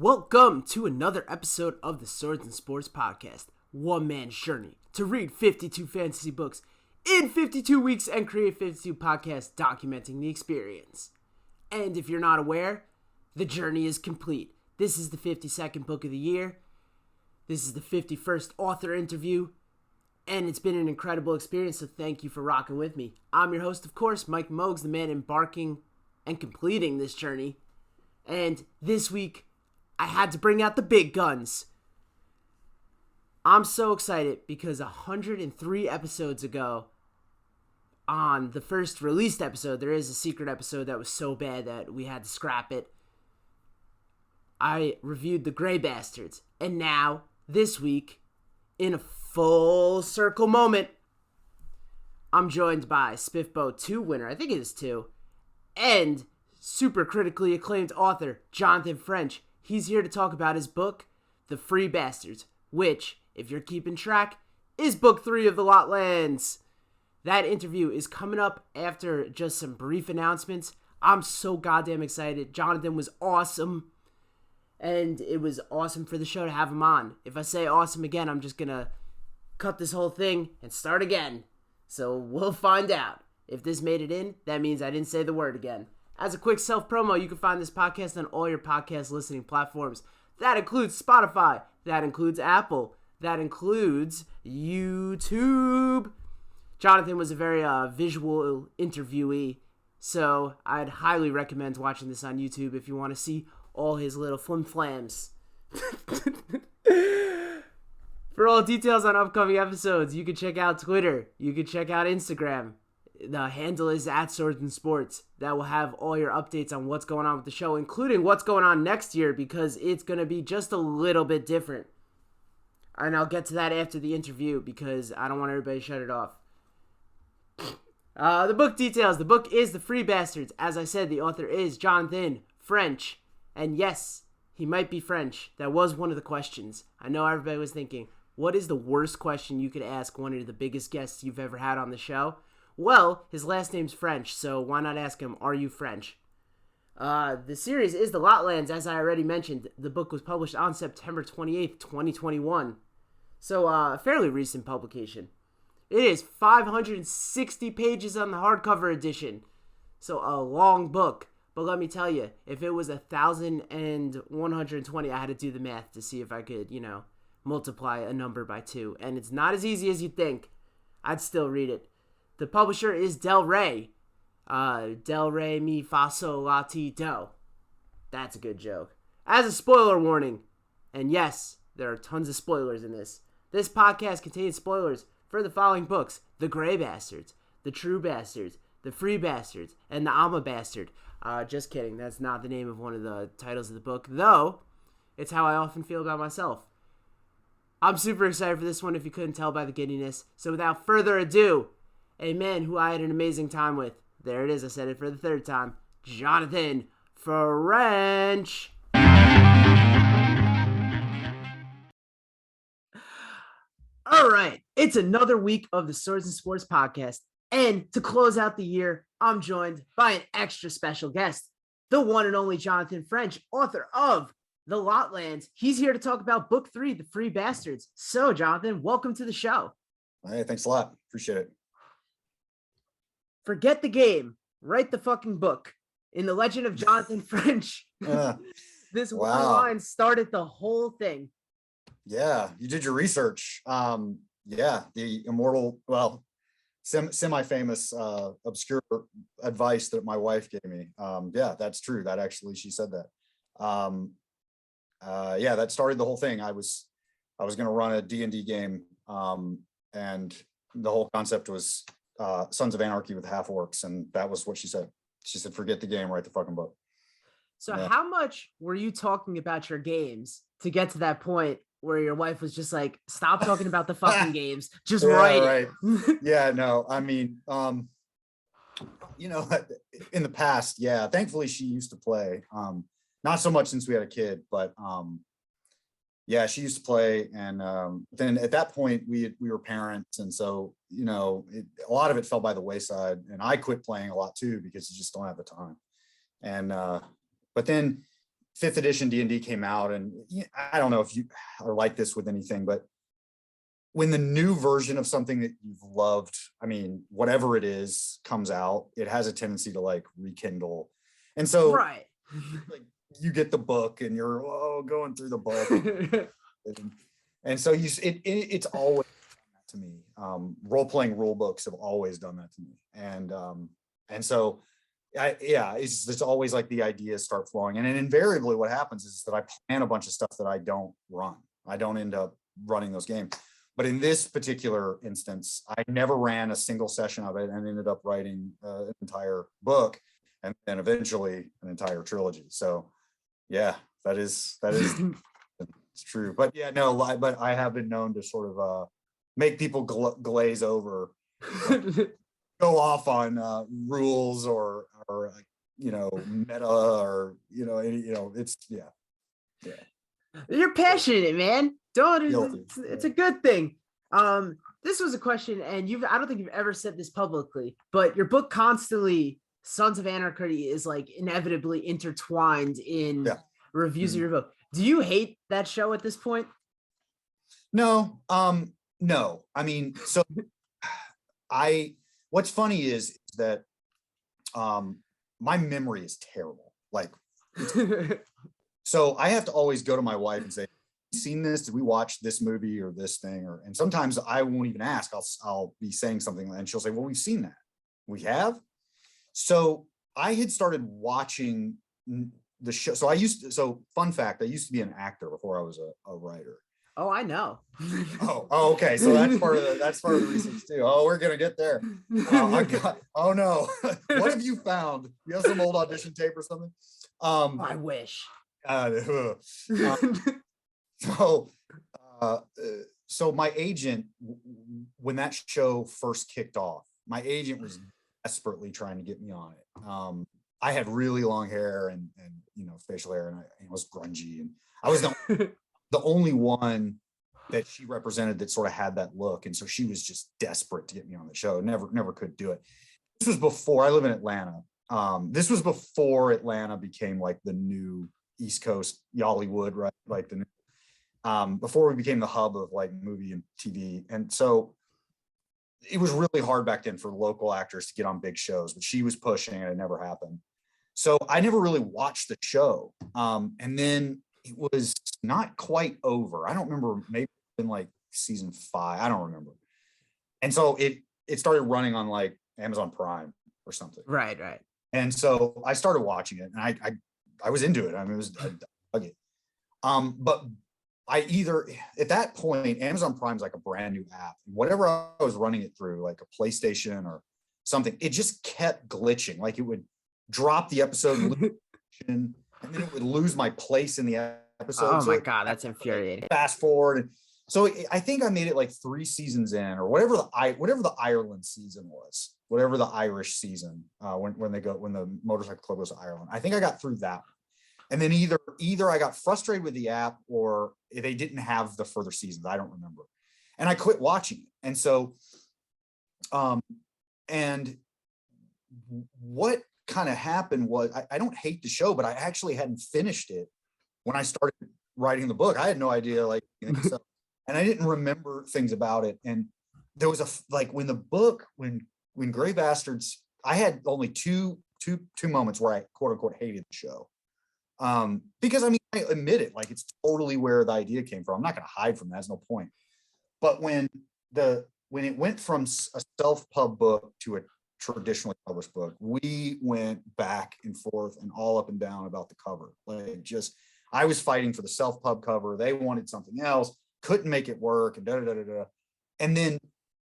Welcome to another episode of the Swords and Sports Podcast. One man's journey to read 52 fantasy books in 52 weeks and create 52 podcasts documenting the experience. And if you're not aware, the journey is complete. This is the 52nd book of the year. This is the 51st author interview. And it's been an incredible experience, so thank you for rocking with me. I'm your host, of course, Mike Mogues, the man embarking and completing this journey. And this week, I had to bring out the big guns. I'm so excited because 103 episodes ago, on the first released episode, there is a secret episode that was so bad that we had to scrap it. I reviewed The Grey Bastards. And now, this week, in a full circle moment, I'm joined by Spiffbo 2 winner, I think it is 2, and super critically acclaimed author Jonathan French. He's here to talk about his book, The Free Bastards, which, if you're keeping track, is book 3 of the Lotlands. That interview is coming up after just some brief announcements. I'm so goddamn excited. Jonathan was awesome, and it was awesome for the show to have him on. If I say awesome again, I'm just going to cut this whole thing and start again. So we'll find out. If this made it in, that means I didn't say the word again. As a quick self-promo, you can find this podcast on all your podcast listening platforms. That includes Spotify. That includes Apple. That includes YouTube. Jonathan was a very visual interviewee, so I'd highly recommend watching this on YouTube if you want to see all his little flim-flams. For all details on upcoming episodes, you can check out Twitter. You can check out Instagram. The handle is @SwordsandSports. That will have all your updates on what's going on with the show, including what's going on next year, because it's going to be just a little bit different. And I'll get to that after the interview, because I don't want everybody to shut it off. The book details. The book is The Free Bastards. As I said, the author is Jonathan French. And yes, he might be French. That was one of the questions. I know everybody was thinking, what is the worst question you could ask one of the biggest guests you've ever had on the show? Well, his last name's French, so why not ask him, are you French? The series is The Lotlands, as I already mentioned. The book was published on September 28th, 2021. So, a fairly recent publication. It is 560 pages on the hardcover edition. So, a long book. But let me tell you, if it was 1,120, I had to do the math to see if I could, multiply a number by 2. And it's not as easy as you think. I'd still read it. The publisher is Del Rey. Del Rey mi fa sol la ti do. That's a good joke. As a spoiler warning, and yes, there are tons of spoilers in this. This podcast contains spoilers for the following books: The Grey Bastards, The True Bastards, The Free Bastards, and The I'm a Bastard. Just kidding. That's not the name of one of the titles of the book, though it's how I often feel about myself. I'm super excited for this one, if you couldn't tell by the giddiness. So without further ado, a man who I had an amazing time with. There it is. I said it for the third time. Jonathan French. All right. It's another week of the Swords and Sports Podcast. And to close out the year, I'm joined by an extra special guest, the one and only Jonathan French, author of The Lotlands. He's here to talk about book 3, The Free Bastards. So, Jonathan, welcome to the show. Hey, thanks a lot. Appreciate it. Forget the game. Write the fucking book. In The Legend of Jonathan French, this one line started the whole thing. Yeah, you did your research. The immortal, semi-famous, obscure advice that my wife gave me. That's true. That actually, she said that. That started the whole thing. I was going to run a D&D game, and the whole concept was Sons of Anarchy with half orcs, and that was what she said. She said, forget the game, write the fucking book. So How much were you talking about your games to get to that point where your wife was just like, stop talking about the fucking games, just write it? Yeah, no, I mean, in the past, thankfully she used to play, not so much since we had a kid, but she used to play. And then at that point we were parents. And so, a lot of it fell by the wayside, and I quit playing a lot too, because you just don't have the time. And, but then fifth edition D&D came out, and I don't know if you are like this with anything, but when the new version of something that you've loved, I mean, whatever it is, comes out, it has a tendency to like rekindle. And so Right. like you get the book and you're going through the book. And so it's always done that to me. Role-playing rule books have always done that to me. And so it's always like the ideas start flowing. And then invariably what happens is that I plan a bunch of stuff that I don't run. I don't end up running those games. But in this particular instance, I never ran a single session of it and ended up writing an entire book and then eventually an entire trilogy. So yeah, that is it's true. But yeah, no, but I have been known to sort of make people glaze over, go off on rules or meta or it's yeah. You're passionate, man. It's a good thing. This was a question, and I don't think you've ever said this publicly, but your book constantly, Sons of Anarchy, is like inevitably intertwined in reviews of your book. Do you hate that show at this point? No. No. I mean, so what's funny is that my memory is terrible. Like so I have to always go to my wife and say, seen this? Did we watch this movie or this thing? And sometimes I won't even ask. I'll be saying something and she'll say, well, we've seen that. We have. So I had started watching the show. So fun fact, I used to be an actor before I was a writer. Oh, I know. oh, okay. So that's part of the research too. Oh, we're gonna get there. Oh no. What have you found? You have some old audition tape or something? I wish. So my agent, when that show first kicked off, my agent was desperately trying to get me on it. I had really long hair and facial hair, and I was grungy, and I was the only one that she represented that sort of had that look, and so she was just desperate to get me on the show. Never could do it. This was before I live in Atlanta. This was before Atlanta became like the new East Coast Yollywood, right? Like the new, before we became the hub of like movie and TV. And so it was really hard back then for local actors to get on big shows, but she was pushing and it never happened. So I never really watched the show. And then it was not quite over. I don't remember, maybe in like season 5, I don't remember. And so it started running on like Amazon Prime or something. Right. And so I started watching it, and I was into it. I mean, I dug it. But at that point, Amazon Prime's like a brand new app. Whatever I was running it through, like a PlayStation or something, it just kept glitching. Like it would drop the episode and then it would lose my place in the episode. Oh my God, that's infuriating. Fast forward. And so I think I made it like 3 seasons in, or whatever the Ireland season was, whatever the Irish season, when the motorcycle club goes to Ireland. I think I got through that. And then either I got frustrated with the app or they didn't have the further seasons. I don't remember. And I quit watching it. And so, and what kind of happened was I don't hate the show, but I actually hadn't finished it when I started writing the book. I had no idea, like, and I didn't remember things about it. And there was when Gray Bastards, I had only two moments where I quote unquote hated the show. Because I mean, I admit it, like it's totally where the idea came from. I'm not going to hide from that. There's no point. But when it went from a self-pub book to a traditionally published book, we went back and forth and all up and down about the cover. Like I was fighting for the self-pub cover. They wanted something else, couldn't make it work, and And then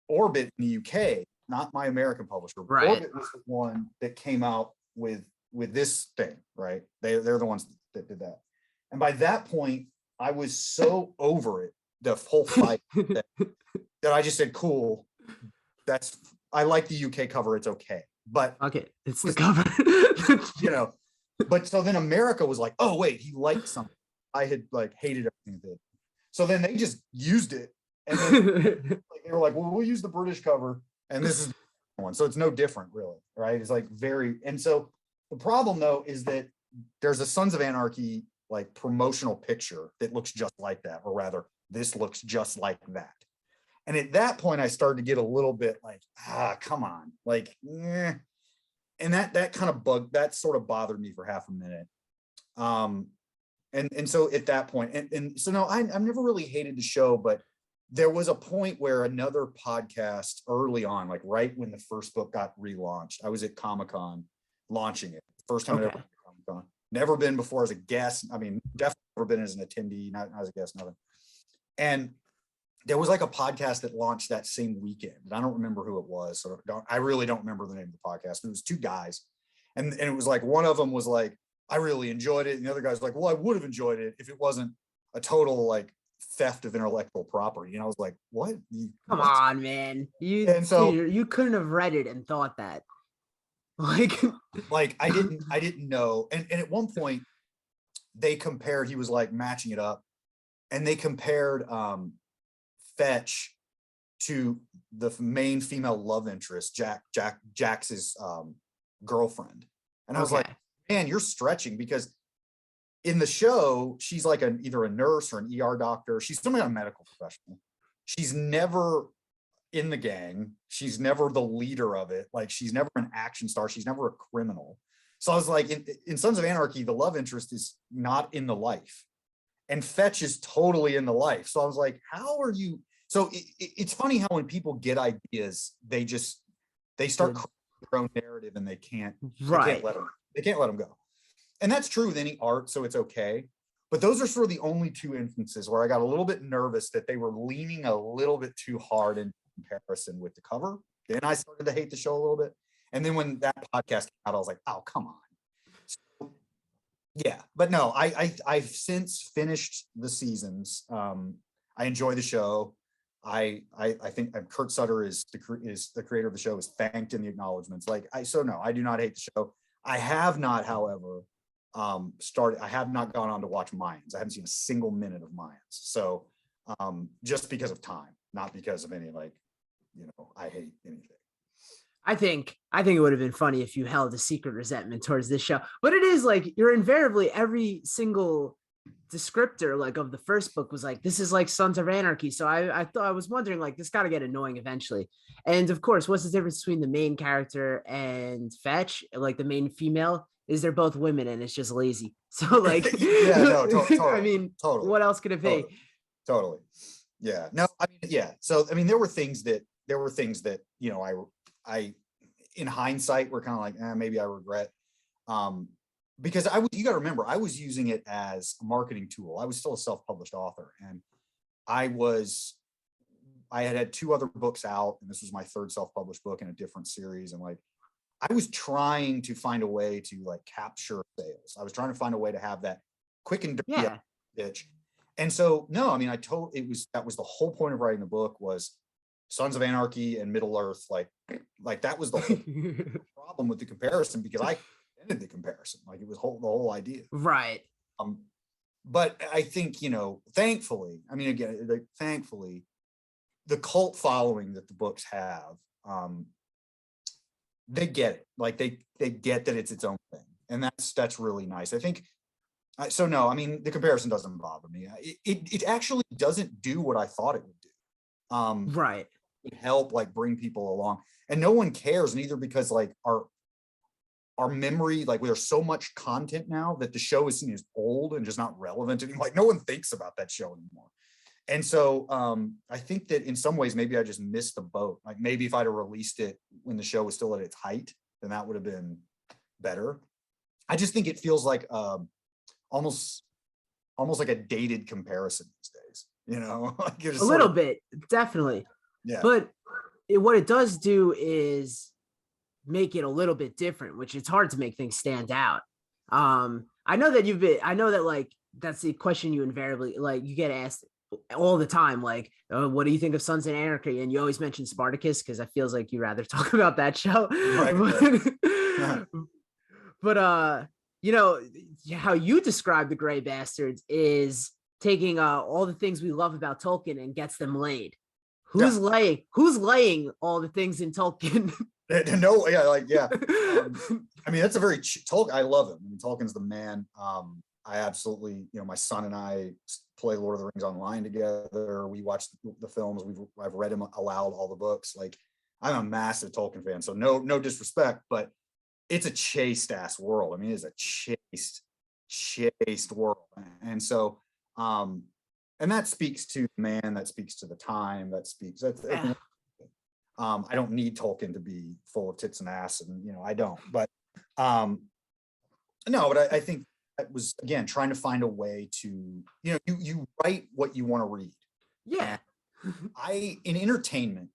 Orbit in the UK, not my American publisher, right. Orbit was the one that came out with this thing, right? They're the ones that did that. And by that point, I was so over it, the whole fight, that I just said, cool, I like the UK cover, it's okay. But okay, it's the cover. But so then America was like, oh wait, he liked something. I had like hated everything it did. So then they just used it. And then they were like, well, we'll use the British cover. And this is the one. So it's no different, really, right? It's like and so the problem though is that there's a Sons of Anarchy like promotional picture that looks just like that, or rather, this looks just like that. And at that point, I started to get a little bit like, come on, like, eh. And that kind of that sort of bothered me for half a minute. And so at that point, and so no, I've never really hated the show, but there was a point where another podcast early on, like right when the first book got relaunched, I was at Comic-Con launching it. First time I'd ever been to Comic-Con. Never been before as a guest. I mean, definitely never been as an attendee, not as a guest, nothing. And there was like a podcast that launched that same weekend. And I don't remember who it was. So I really don't remember the name of the podcast. It was two guys. And it was like, one of them was like, I really enjoyed it. And the other guy's like, well, I would have enjoyed it if it wasn't a total like theft of intellectual property. And I was like, what? Come on, man. You couldn't have read it and thought that. Like I didn't know. And at one point they compared, he was like matching it up, and they compared Fetch to the main female love interest, Jax's girlfriend. And I was like, man, you're stretching, because in the show, she's like either a nurse or an ER doctor. She's some kind of medical professional. She's never in the gang. She's never the leader of it. Like, she's never an action star. She's never a criminal. So I was like, in Sons of Anarchy, the love interest is not in the life, and Fetch is totally in the life. So I was like, how are you? So it's funny how when people get ideas, they start creating their own narrative, and they can't let them go. And that's true with any art, so it's okay. But those are sort of the only two instances where I got a little bit nervous that they were leaning a little bit too hard in comparison with the cover. Then I started to hate the show a little bit. And then when that podcast came out, I was like, oh, come on. So, yeah, but no, I've since finished the seasons. I enjoy the show. I think Kurt Sutter is the creator of the show, is thanked in the acknowledgments. So no, I do not hate the show. I have not, however, I have not gone on to watch Mayans. I haven't seen a single minute of Mayans. So just because of time, not because of any I hate anything. I think it would have been funny if you held a secret resentment towards this show, but it is like you're invariably, every single descriptor like of the first book was like, this is like Sons of Anarchy. So I thought, I was wondering, like, this got to get annoying eventually. And of course, what's the difference between the main character and Fetch? Like, the main female is they're both women, and it's just lazy. So like, yeah, no, totally. I mean, totally. What else could it be? Totally. Yeah. No, I mean, yeah. So I mean, there were things that I in hindsight were kind of like, maybe I regret. Because you got to remember, I was using it as a marketing tool. I was still a self-published author, and I had two other books out, and this was my third self-published book in a different series. And like, I was trying to find a way to like capture sales. I was trying to find a way to have that quick and dirty pitch. And so, no, I mean, that was the whole point of writing the book, was Sons of Anarchy and Middle Earth. Like that was the whole problem with the comparison, because I ended the comparison. Like, it was the whole idea. Right. But I think, thankfully, I mean, again, thankfully, the cult following that the books have, they get it. Like, they get that it's its own thing. And that's really nice. I think, so no, I mean, the comparison doesn't bother me. It actually doesn't do what I thought it would do. Right. It help like bring people along, and no one cares, neither, because like our memory, like, there's so much content now that the show is seen as old and just not relevant anymore. Like, no one thinks about that show anymore. And so I think that in some ways, maybe I just missed the boat. Like, maybe if I'd have released it when the show was still at its height, then that would have been better. I just think it feels like almost like a dated comparison these days, like, a little bit, definitely. Yeah. But what it does do is make it a little bit different, which it's hard to make things stand out. I know that like, that's the question you invariably, like, you get asked all the time, like, what do you think of Sons of Anarchy? And you always mention Spartacus, because I feels like you rather talk about that show. Right. But how you describe the Gray Bastards is taking all the things we love about Tolkien and gets them laid. Who's laying all the things in Tolkien? No, yeah, like, yeah. I mean, that's a very Tolkien. I love him. I mean, Tolkien's the man. I absolutely, my son and I play Lord of the Rings online together. We watch the films. I've read them aloud, all the books. Like, I'm a massive Tolkien fan. So no disrespect, but it's a chaste ass world. I mean, it's a chaste world. And so, and that speaks to the man, that speaks to the time, I don't need Tolkien to be full of tits and ass, and I don't. But no, but I think that was, again, trying to find a way to, you write what you want to read. Yeah. And in entertainment,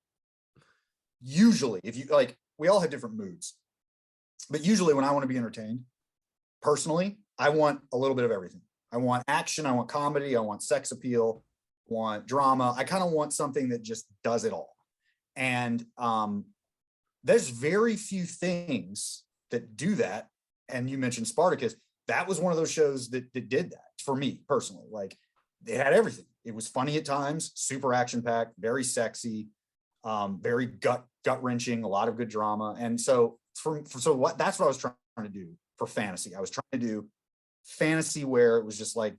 usually, if you like, we all have different moods, but usually when I want to be entertained, personally, I want a little bit of everything. I want action, I want comedy, I want sex appeal, I want drama. I kind of want something that just does it all. And there's very few things that do that. And you mentioned Spartacus. That was one of those shows that did that for me personally. Like, it had everything. It was funny at times, super action packed, very sexy, very gut wrenching, a lot of good drama. And so that's what I was trying to do for fantasy. I was trying to do fantasy where it was just like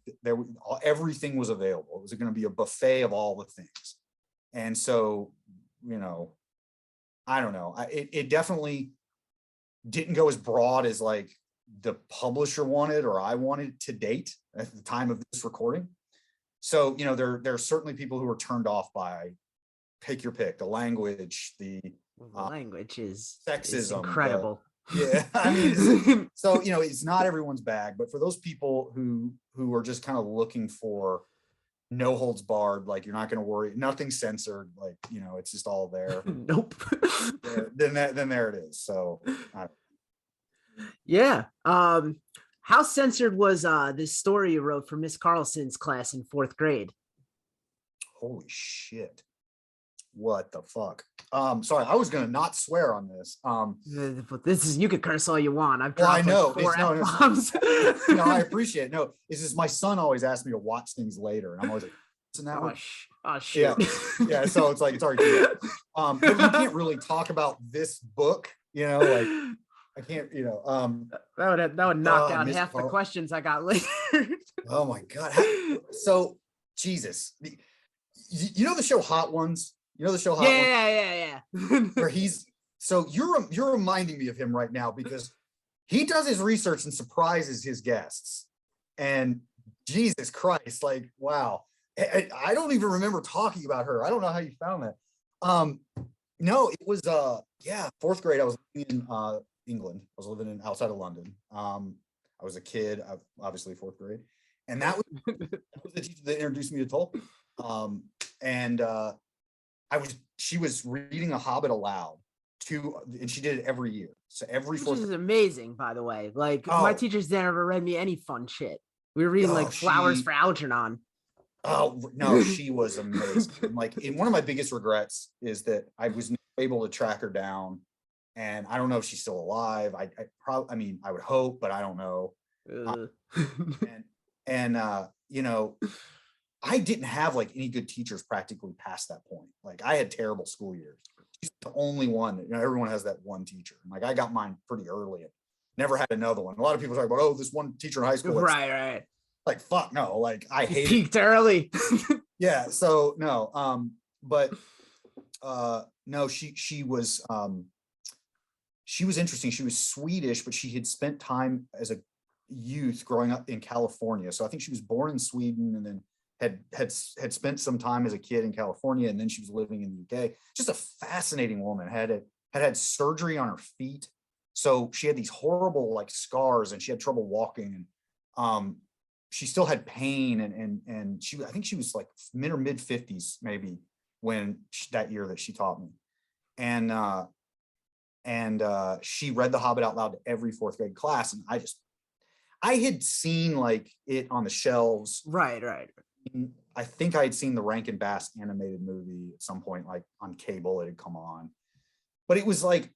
everything was available. It was going to be a buffet of all the things. And so, I don't know. It definitely didn't go as broad as like the publisher wanted or I wanted to date at the time of this recording. So, there are certainly people who are turned off by, pick your pick, the language, the language is sexism, incredible. Yeah, I mean, so it's not everyone's bag, but for those people who are just kind of looking for no holds barred, like, you're not going to worry, nothing censored, like, it's just all there. Nope. Then there it is. So yeah. How censored was this story you wrote for Miss Carlsen's class in 4th grade? Holy shit. What the fuck? Sorry, I was gonna not swear on this. But this is, you could curse all you want. I've dropped I know. like 4 F-bombs. No, I appreciate it. No, it's just my son always asks me to watch things later, and I'm always like, "Isn't that oh shit." Yeah. So it's like, it's already too late. But you can't really talk about this book, like, I can't, that would knock out half the questions I got later. Oh my god. So Jesus, you know the show Hot Ones? You know the show Hot Ones? Yeah. Where you're reminding me of him right now, because he does his research and surprises his guests. And Jesus Christ, like, wow. I don't even remember talking about her. I don't know how you found that. No, it was 4th grade. I was living in England. I was living outside of London. I was a kid, obviously 4th grade. And that was the teacher that introduced me to Tolkien. She was reading a Hobbit aloud and she did it every year. So every Which is amazing, by the way. Like, my teachers never read me any fun shit. We were reading Flowers for Algernon. Oh no, she was amazing. Like, one of my biggest regrets is that I was never able to track her down, and I don't know if she's still alive. I would hope, but I don't know. I didn't have like any good teachers practically past that point. Like, I had terrible school years. She's the only one that, everyone has that one teacher. Like, I got mine pretty early and never had another one. A lot of people talk about, oh, this one teacher in high school. Right. Like, fuck no. Like, I hate peaked early. Yeah. So no. No, she was interesting. She was Swedish, but she had spent time as a youth growing up in California. So I think she was born in Sweden and then had spent some time as a kid in California, and then she was living in the UK. Just a fascinating woman. Had surgery on her feet, so she had these horrible like scars, and she had trouble walking, and she still had pain, and I think she was like mid or mid 50s maybe when that year that she taught me, and she read The Hobbit out loud to every 4th grade class, and I had seen like it on the shelves. Right. I think I had seen the Rankin Bass animated movie at some point, like on cable, it had come on. But it was like,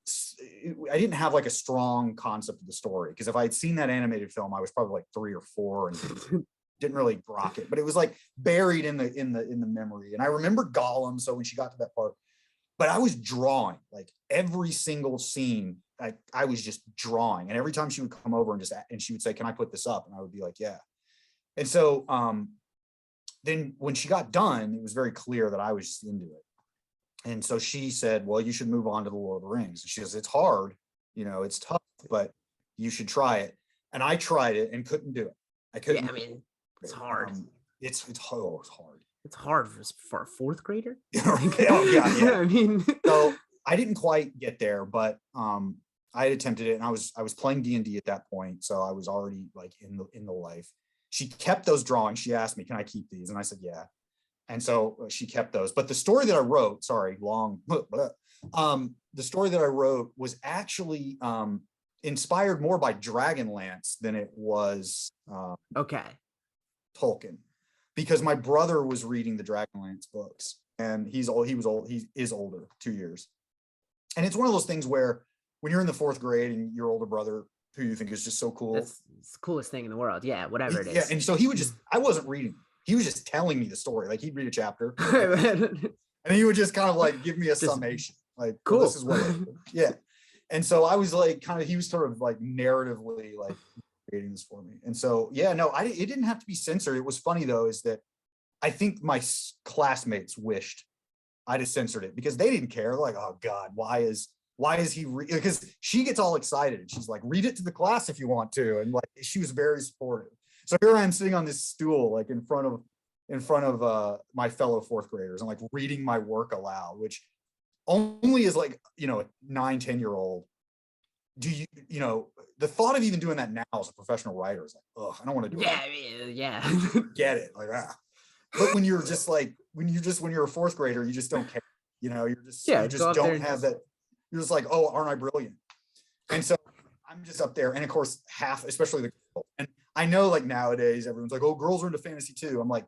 I didn't have like a strong concept of the story, because if I had seen that animated film, I was probably like 3 or 4 and didn't really grok it. But it was like buried in the memory. And I remember Gollum. So when she got to that part, but I was drawing like every single scene. I was just drawing, and every time she would come over and she would say, "Can I put this up?" And I would be like, "Yeah." And so then when she got done, it was very clear that I was just into it. And so she said, well, you should move on to the Lord of the Rings. And she goes, it's hard, it's tough, but you should try it. And I tried it and couldn't do it. I couldn't. Yeah, I mean, it's hard. It's hard. It's hard for a fourth grader. Oh yeah. I mean, so I didn't quite get there, but I had attempted it, and I was playing D&D at that point, so I was already like in the life. She kept those drawings. She asked me, "Can I keep these?" And I said, "Yeah." And so she kept those. But the story that I wrote, the story that I wrote was actually inspired more by Dragonlance than it was Tolkien, because my brother was reading the Dragonlance books, and he is older, 2 years. And it's one of those things where when you're in the 4th grade and your older brother, who you think is just so cool, it's the coolest thing in the world. Yeah, whatever it is. Yeah, and so I wasn't reading. He was just telling me the story. Like, he'd read a chapter and he would just kind of like give me a summation. Like, cool. Well, this is what yeah. And so I was like, he was sort of like narratively like creating this for me. And so, yeah, no, it didn't have to be censored. It was funny though, is that I think my classmates wished I'd have censored it, because they didn't care. They're like, oh God, why is he because she gets all excited and she's like, read it to the class if you want to. And like, she was very supportive. So here I am sitting on this stool, like in front of my fellow 4th graders, and like reading my work aloud, which only is like, a 9-10-year-old. Do the thought of even doing that now as a professional writer is like, oh, I don't want to do it. Yeah. Get it. Like, But when you're a 4th grader, you just don't care. You just don't have that. You're just like, oh, aren't I brilliant? And so I'm just up there. And of course, especially the girls. And I know like nowadays, everyone's like, oh, girls are into fantasy too. I'm like,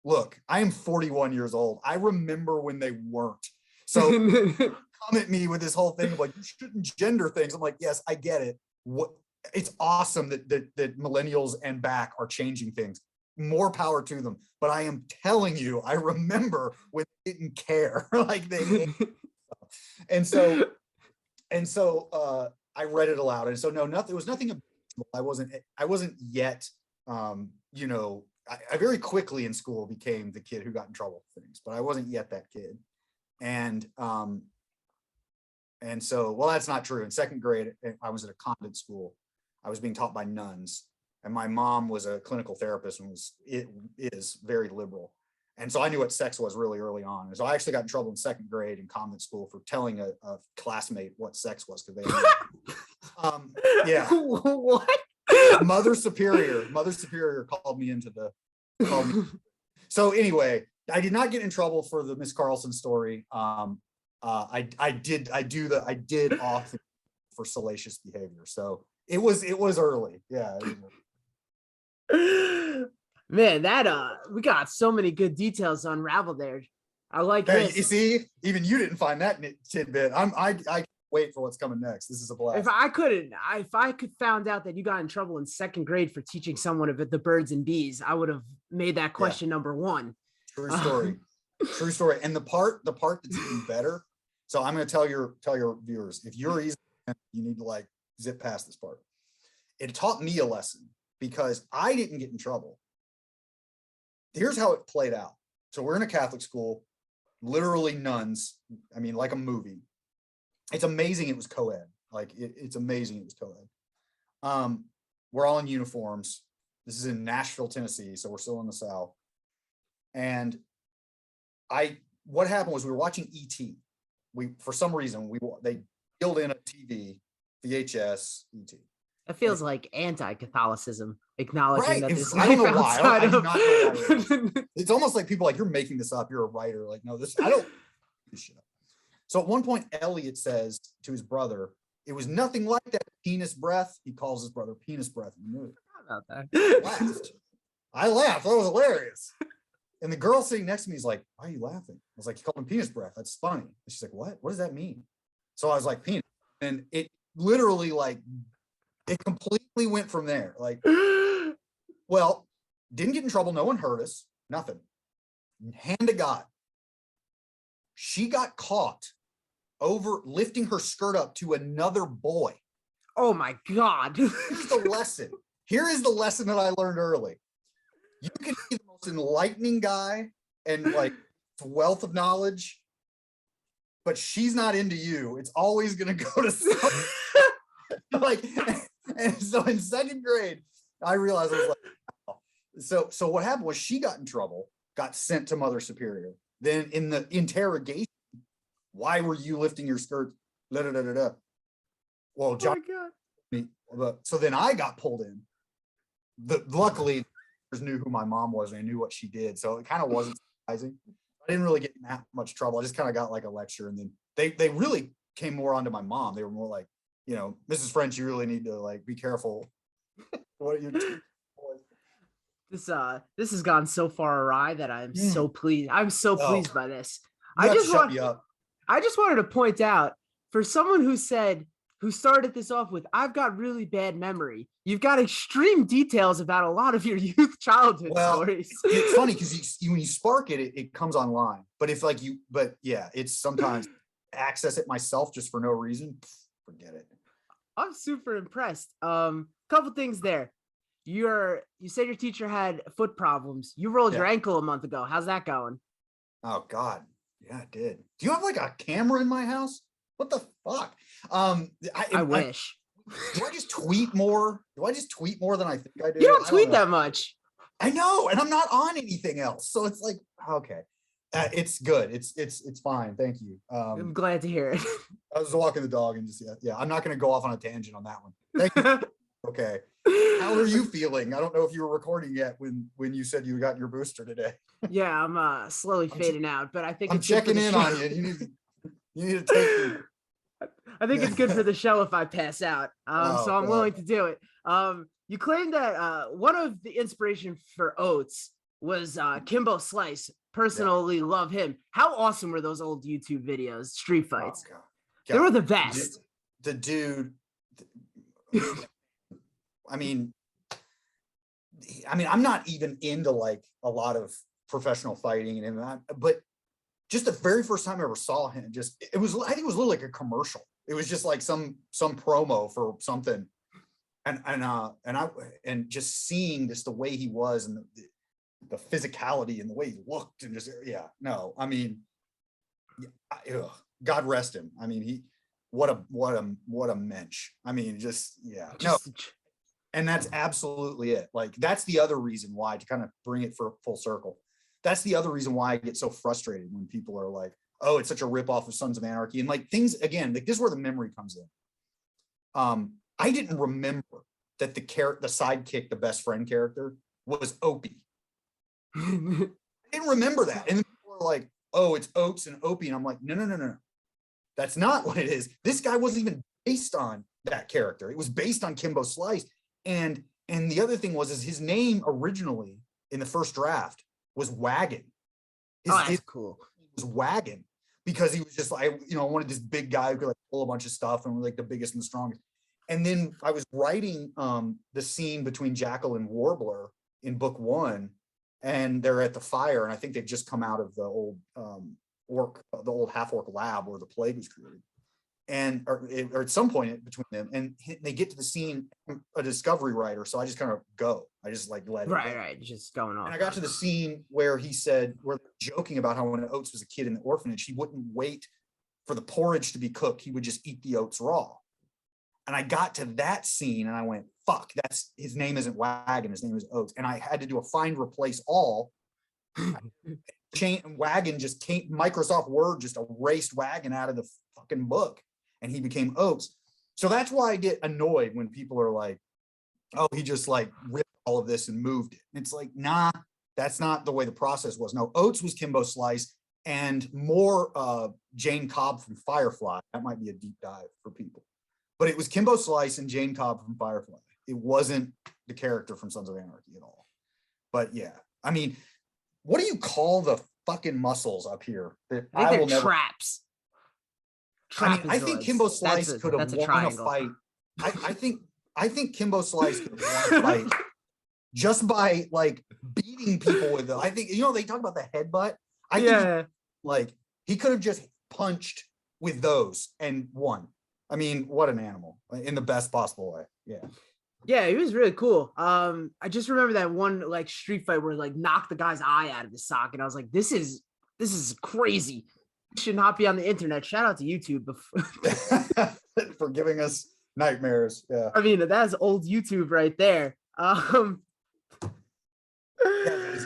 look, I am 41 years old. I remember when they weren't. So come at me with this whole thing of like, you shouldn't gender things. I'm like, yes, I get it. It's awesome that millennials and back are changing things. More power to them. But I am telling you, I remember when they didn't care. Like they and so I read it aloud. And so it was nothing. I wasn't yet I very quickly in school became the kid who got in trouble for things, but I wasn't yet that kid. And so, well, that's not true. In 2nd grade, I was at a convent school. I was being taught by nuns, and my mom was a clinical therapist and is very liberal. And so I knew what sex was really early on. And so I actually got in trouble in 2nd grade in convent school for telling a classmate what sex was, because they yeah. What? Mother Superior called me So anyway, I did not get in trouble for the Miss Carlsen story. I did off for salacious behavior. So it was early. Yeah. Man, that we got so many good details to unravel there. I like this. You see, even you didn't find that tidbit. I can't wait for what's coming next. This is a blast. If I could found out that you got in trouble in 2nd grade for teaching someone about the birds and bees, I would have made that question number 1. True story. True story. And the part that's even better. So I'm going to tell your viewers, if you're easy, you need to like zip past this part. It taught me a lesson, because I didn't get in trouble. Here's how it played out. So we're in a Catholic school, literally nuns. I mean, like a movie. It's amazing it was co-ed. Like it's amazing it was co-ed. We're all in uniforms. This is in Nashville, Tennessee, so we're still in the South. And what happened was we were watching E.T. For some reason, they built in a TV, VHS, E.T. It feels like anti-Catholicism, acknowledging that this I don't know why. I do not know why. It's almost like people are like, you're making this up. You're a writer. Like, no, I don't this shit up. So at one point, Elliot says to his brother, it was nothing like that penis breath. He calls his brother penis breath in the movie. How about that? I laughed. That was hilarious. And the girl sitting next to me is like, why are you laughing? I was like, you called him penis breath. That's funny. And she's like, what? What does that mean? So I was like, penis. And it literally it completely went from there. Like, well, didn't get in trouble. No one hurt us. Nothing. Hand to God. She got caught over lifting her skirt up to another boy. Oh my God. Here's the lesson. Here is the lesson that I learned early. You can be the most enlightening guy and like wealth of knowledge, but she's not into you. It's always going to go to some, like, and so in second grade, I realized I was like, oh. So what happened was she got in trouble, got sent to Mother Superior. Then in the interrogation, why were you lifting your skirt? Da, da, da, da, da. Well, John, so then I got pulled in. Luckily, knew who my mom was and I knew what she did, so it kind of wasn't surprising. I didn't really get in that much trouble. I just kind of got like a lecture, and then they really came more onto my mom. They were more like, you know, Mrs. French, you really need to like be careful. What are you? This has gone so far awry that I'm so pleased. I'm so pleased by this. I just wanted to point out, for someone who started this off with, I've got really bad memory, you've got extreme details about a lot of your childhood stories. It's funny because when you spark it comes online. But if like it's sometimes access it myself just for no reason, forget it. I'm super impressed. Couple things there. You said your teacher had foot problems. You rolled your ankle a month ago. How's that going? Oh God. Yeah, it did. Do you have like a camera in my house? What the fuck? I wish. Do I just tweet more? Do I just tweet more than I think I do? You don't tweet that much. I know, and I'm not on anything else. So it's like, okay. It's good. It's fine. Thank you. I'm glad to hear it. I was walking the dog and just I'm not going to go off on a tangent on that one. Thank you. Okay. How are you feeling? I don't know if you were recording yet when you said you got your booster today. Yeah, I'm slowly fading out, but I think I'm checking in on you. You need to take me. I think it's good for the show if I pass out. So I'm willing to do it. You claimed that one of the inspiration for Oates was Kimbo Slice. Personally love him. How awesome were those old YouTube videos, street fights? Oh, God. They were the best. The dude, I mean, I'm not even into like a lot of professional fighting and that, but just the very first time I ever saw him, I think it was literally like a commercial. It was just like some promo for something, and just seeing just the way he was and the physicality and the way he looked and just God rest him. I mean, what a mensch. I mean, and that's absolutely it. Like that's the other reason why, to kind of bring it for full circle. That's the other reason why I get so frustrated when people are like, oh, it's such a ripoff of Sons of Anarchy. And like things, again, like this is where the memory comes in. I didn't remember that the sidekick, the best friend character, was Opie. I didn't remember that. And people are like, oh, it's Oates and Opie. And I'm like, no. That's not what it is. This guy wasn't even based on that character. It was based on Kimbo Slice. And the other thing was his name originally in the first draft was Wagon. That's cool. Was Wagon because he was just like, I wanted this big guy who could like pull a bunch of stuff and was like the biggest and the strongest. And then I was writing the scene between Jackal and Warbler in book 1, and they're at the fire, and I think they've just come out of the old half-orc lab where the plague was created. And or at some point between them, and they get to the scene. I'm a discovery writer, so I just kind of go. I just like let it go. Right, just going on. And I got to the scene where we're joking about how when Oates was a kid in the orphanage, he wouldn't wait for the porridge to be cooked. He would just eat the oats raw. And I got to that scene, and I went, "Fuck! His name isn't Wagon. His name is Oates." And I had to do a find replace all. Wagon just came. Microsoft Word just erased Wagon out of the fucking book. And he became Oates. So that's why I get annoyed when people are like, oh, he just like ripped all of this and moved it. And it's like, nah, that's not the way the process was. No, Oates was Kimbo Slice and more Jane Cobb from Firefly. That might be a deep dive for people. But it was Kimbo Slice and Jane Cobb from Firefly. It wasn't the character from Sons of Anarchy at all. But yeah, I mean, what do you call the fucking muscles up here? I think they're traps. I think Kimbo Slice could have won a fight. I think Kimbo Slice could have won a fight just by like beating people with them. I think they talk about the headbutt. I think like he could have just punched with those and won. I mean, what an animal in the best possible way. Yeah. Yeah, he was really cool. I just remember that one like street fight where like knocked the guy's eye out of his socket. I was like, this is crazy. Should not be on the internet. Shout out to YouTube. For giving us nightmares. Yeah. I mean, that's old YouTube right there. Yeah,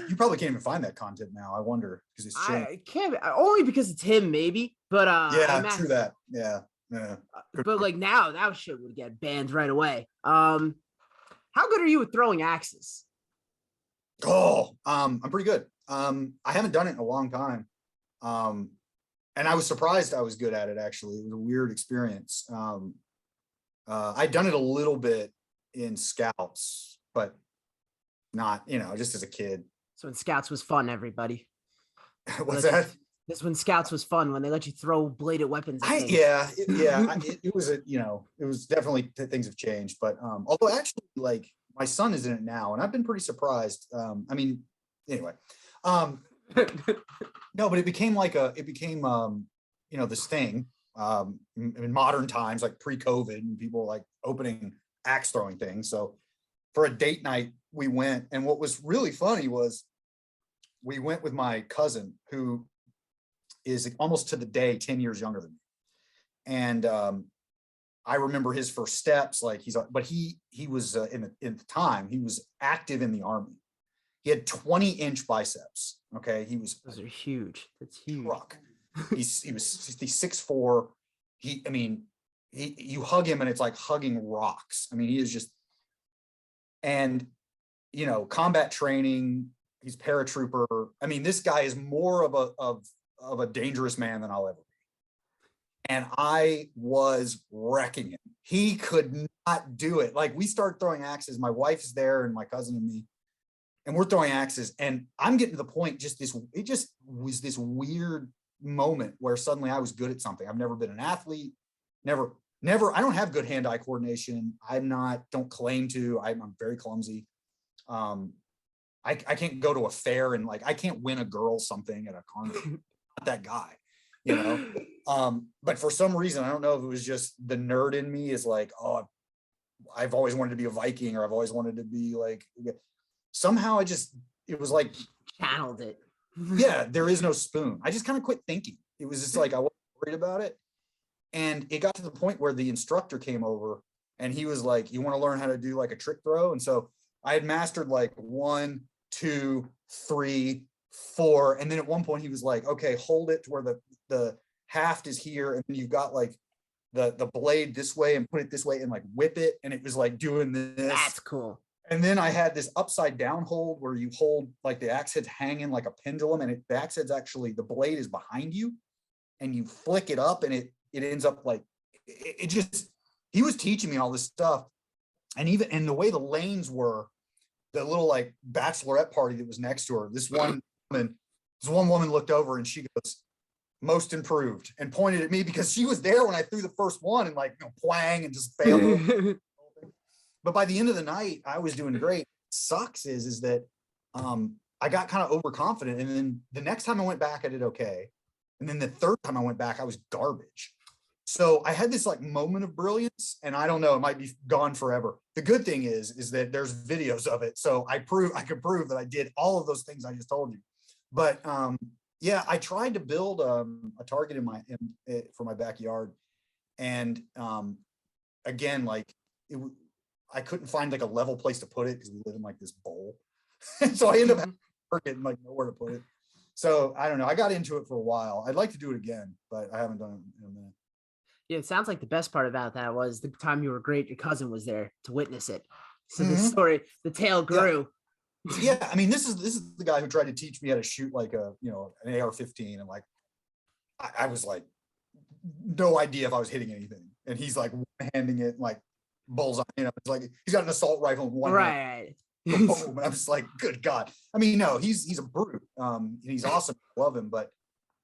you probably can't even find that content now. I wonder because it's changed. I can't only because it's him, maybe. But Yeah, true that. Yeah. but like now that shit would get banned right away. How good are you with throwing axes? I'm pretty good. I haven't done it in a long time. And I was surprised I was good at it, actually. It was a weird experience. I'd done it a little bit in scouts, but not, just as a kid. So when scouts was fun, everybody. What's that? This when scouts was fun when they let you throw bladed weapons at things. It was it was definitely things have changed, but although actually like my son is in it now and I've been pretty surprised. Anyway, no, but it became this thing in modern times, like pre-COVID, and people like opening axe throwing things. So for a date night we went, and what was really funny was we went with my cousin, who is almost to the day 10 years younger than me. And I remember his first steps, like he was in the time he was active in the army. He had 20-inch biceps. Okay. Those are huge. That's huge. Truck. He's 6'4". You hug him and it's like hugging rocks. I mean, he is just, and combat training, he's paratrooper. I mean, this guy is more of a dangerous man than I'll ever be. And I was wrecking him. He could not do it. Like, we start throwing axes. My wife's there and my cousin and me, and we're throwing axes. And I'm getting to the point, it just was this weird moment where suddenly I was good at something. I've never been an athlete. Never. I don't have good hand-eye coordination. Don't claim to. I'm very clumsy. I can't go to a fair and I can't win a girl something at a carnival. Not that guy, but for some reason, I don't know if it was just the nerd in me is like, oh, I've always wanted to be a Viking, or I've always wanted to be like, somehow it was like channeled it. Yeah, there is no spoon. I just kind of quit thinking. It was just like, I wasn't worried about it. And it got to the point where the instructor came over and he was like, you want to learn how to do like a trick throw? And so I had mastered like 1, 2, 3, 4. And then at one point he was like, okay, hold it to where the haft is here. And then you've got like the blade this way and put it this way and like whip it. And it was like doing this. That's cool. And then I had this upside down hold where you hold like the axe head's hanging like a pendulum, and the axe head's actually, the blade is behind you and you flick it up and it ends up like, he was teaching me all this stuff. And the way the lanes were, the little like bachelorette party that was next to her, this one woman looked over and she goes, most improved, and pointed at me because she was there when I threw the first one and like, twang, and just failed. But by the end of the night, I was doing great. What sucks is that I got kind of overconfident. And then the next time I went back, I did okay. And then the third time I went back, I was garbage. So I had this like moment of brilliance, and I don't know, it might be gone forever. The good thing is that there's videos of it. So I could prove that I did all of those things I just told you. But yeah, I tried to build a target for my backyard. And again, like I couldn't find like a level place to put it because we live in like this bowl. And so I ended up having to target and like nowhere to put it. So I don't know. I got into it for a while. I'd like to do it again, but I haven't done it in a minute. Yeah, it sounds like the best part about that was the time you were great, your cousin was there to witness it. So the story, the tale grew. Yeah, I mean, this is the guy who tried to teach me how to shoot like an AR-15, and like I was like, no idea if I was hitting anything, and he's like handing it like bullseye. It's like he's got an assault rifle in one hand. Boom, and I'm just like, good God. I mean, no, he's a brute. And he's awesome. I love him, but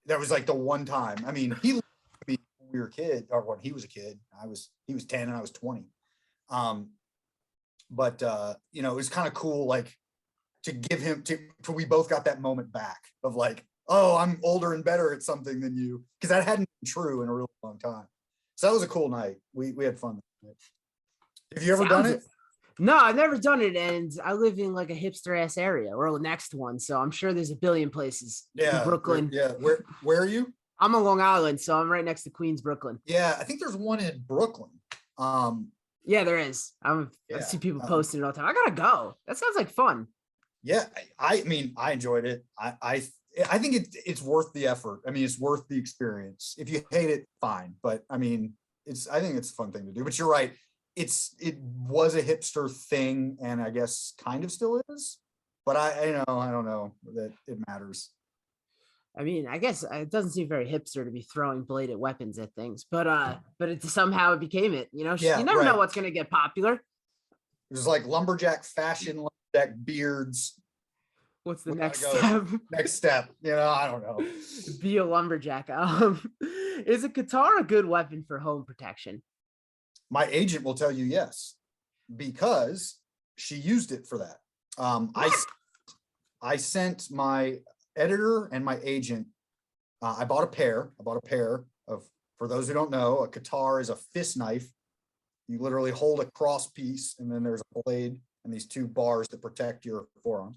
that was like the one time. I mean, he looked at me when we were kids, or when he was a kid. He was 10 and I was 20. But it was kind of cool, like to give him we both got that moment back of like, oh, I'm older and better at something than you, because that hadn't been true in a really long time. So that was a cool night. We had fun. Have you ever done it? No, I've never done it, and I live in like a hipster ass area or next to one, so I'm sure there's a billion places in Yeah, Brooklyn. yeah. Where are you? I'm on Long Island, so I'm right next to Queens, Brooklyn. Yeah, I think there's one in Brooklyn. Yeah, there is. I Yeah. see people posting it all the time. I gotta go. That sounds like fun. Yeah, I mean, I enjoyed it. I think it's worth the effort. I mean, it's worth the experience. If you hate it, fine. But I mean, I think it's a fun thing to do. But you're right. It was a hipster thing, and I guess kind of still is. But I don't know that it matters. I mean, I guess it doesn't seem very hipster to be throwing bladed weapons at things, but it somehow it became it. You know, Yeah, you never know right. what's gonna get popular. It was like lumberjack fashion, lumberjack beards. What's the We next gotta step? Next step. I don't know. Be a lumberjack. Is a katar a good weapon for home protection? My agent will tell you yes, because she used it for that. I sent my editor and my agent. I bought a pair. Of, for those who don't know, a katar is a fist knife. You literally hold a cross piece, and then there's a blade and these two bars that protect your forearm.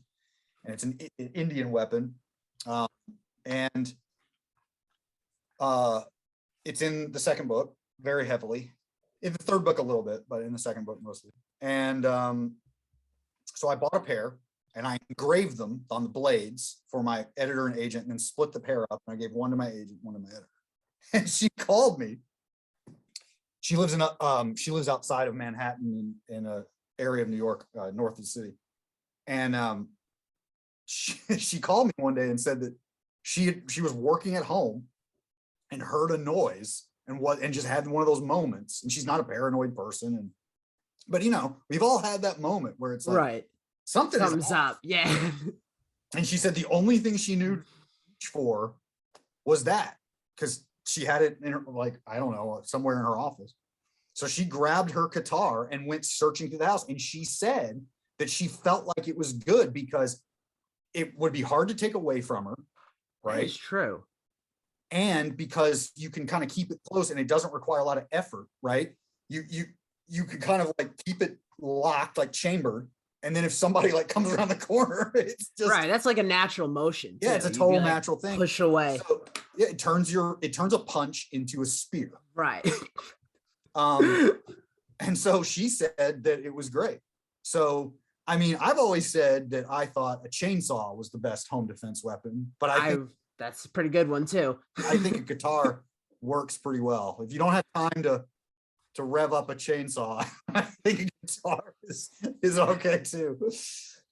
And it's an Indian weapon, and it's in the second book very heavily. In the third book a little bit, but in the second book mostly. And so I bought a pair, and I engraved them on the blades for my editor and agent, and then split the pair up. And I gave one to my agent, one to my editor. And she called me. She lives outside of Manhattan in a area of New York, north of the city. And she called me one day and said that she was working at home and heard a noise and just had one of those moments. And she's not a paranoid person, but we've all had that moment where it's like, Right, something's up. Yeah. And she said the only thing she knew to reach for was that, because she had it in her, like, I don't know, somewhere in her office. So she grabbed her katar and went searching through the house. And she said that she felt like it was good because it would be hard to take away from her, right? It's true. And because you can kind of keep it close and it doesn't require a lot of effort, right? You can kind of like keep it locked, like chambered. And then if somebody like comes around the corner, it's just right. That's like a natural motion. Yeah, too. it's a total natural thing. Push away. So, yeah, it turns a punch into a spear. Right. And so she said that it was great. So I mean, I've always said that I thought a chainsaw was the best home defense weapon, but I think that's a pretty good one too. I think a katar works pretty well. If you don't have time to rev up a chainsaw, I think a guitar is okay too.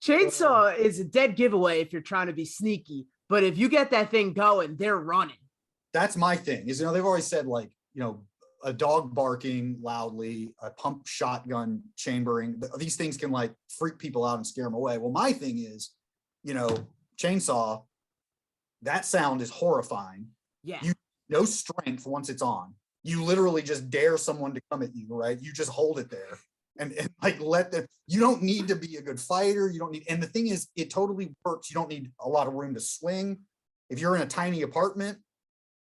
Chainsaw is a dead giveaway if you're trying to be sneaky, but if you get that thing going, they're running. That's my thing. Is they've always said, like, a dog barking loudly, a pump shotgun chambering. These things can like freak people out and scare them away. Well, my thing is, chainsaw, that sound is horrifying. Yeah. You no strength once it's on. You literally just dare someone to come at you, right? You just hold it there and like let them. You don't need to be a good fighter. You don't need. And the thing is, it totally works. You don't need a lot of room to swing. If you're in a tiny apartment,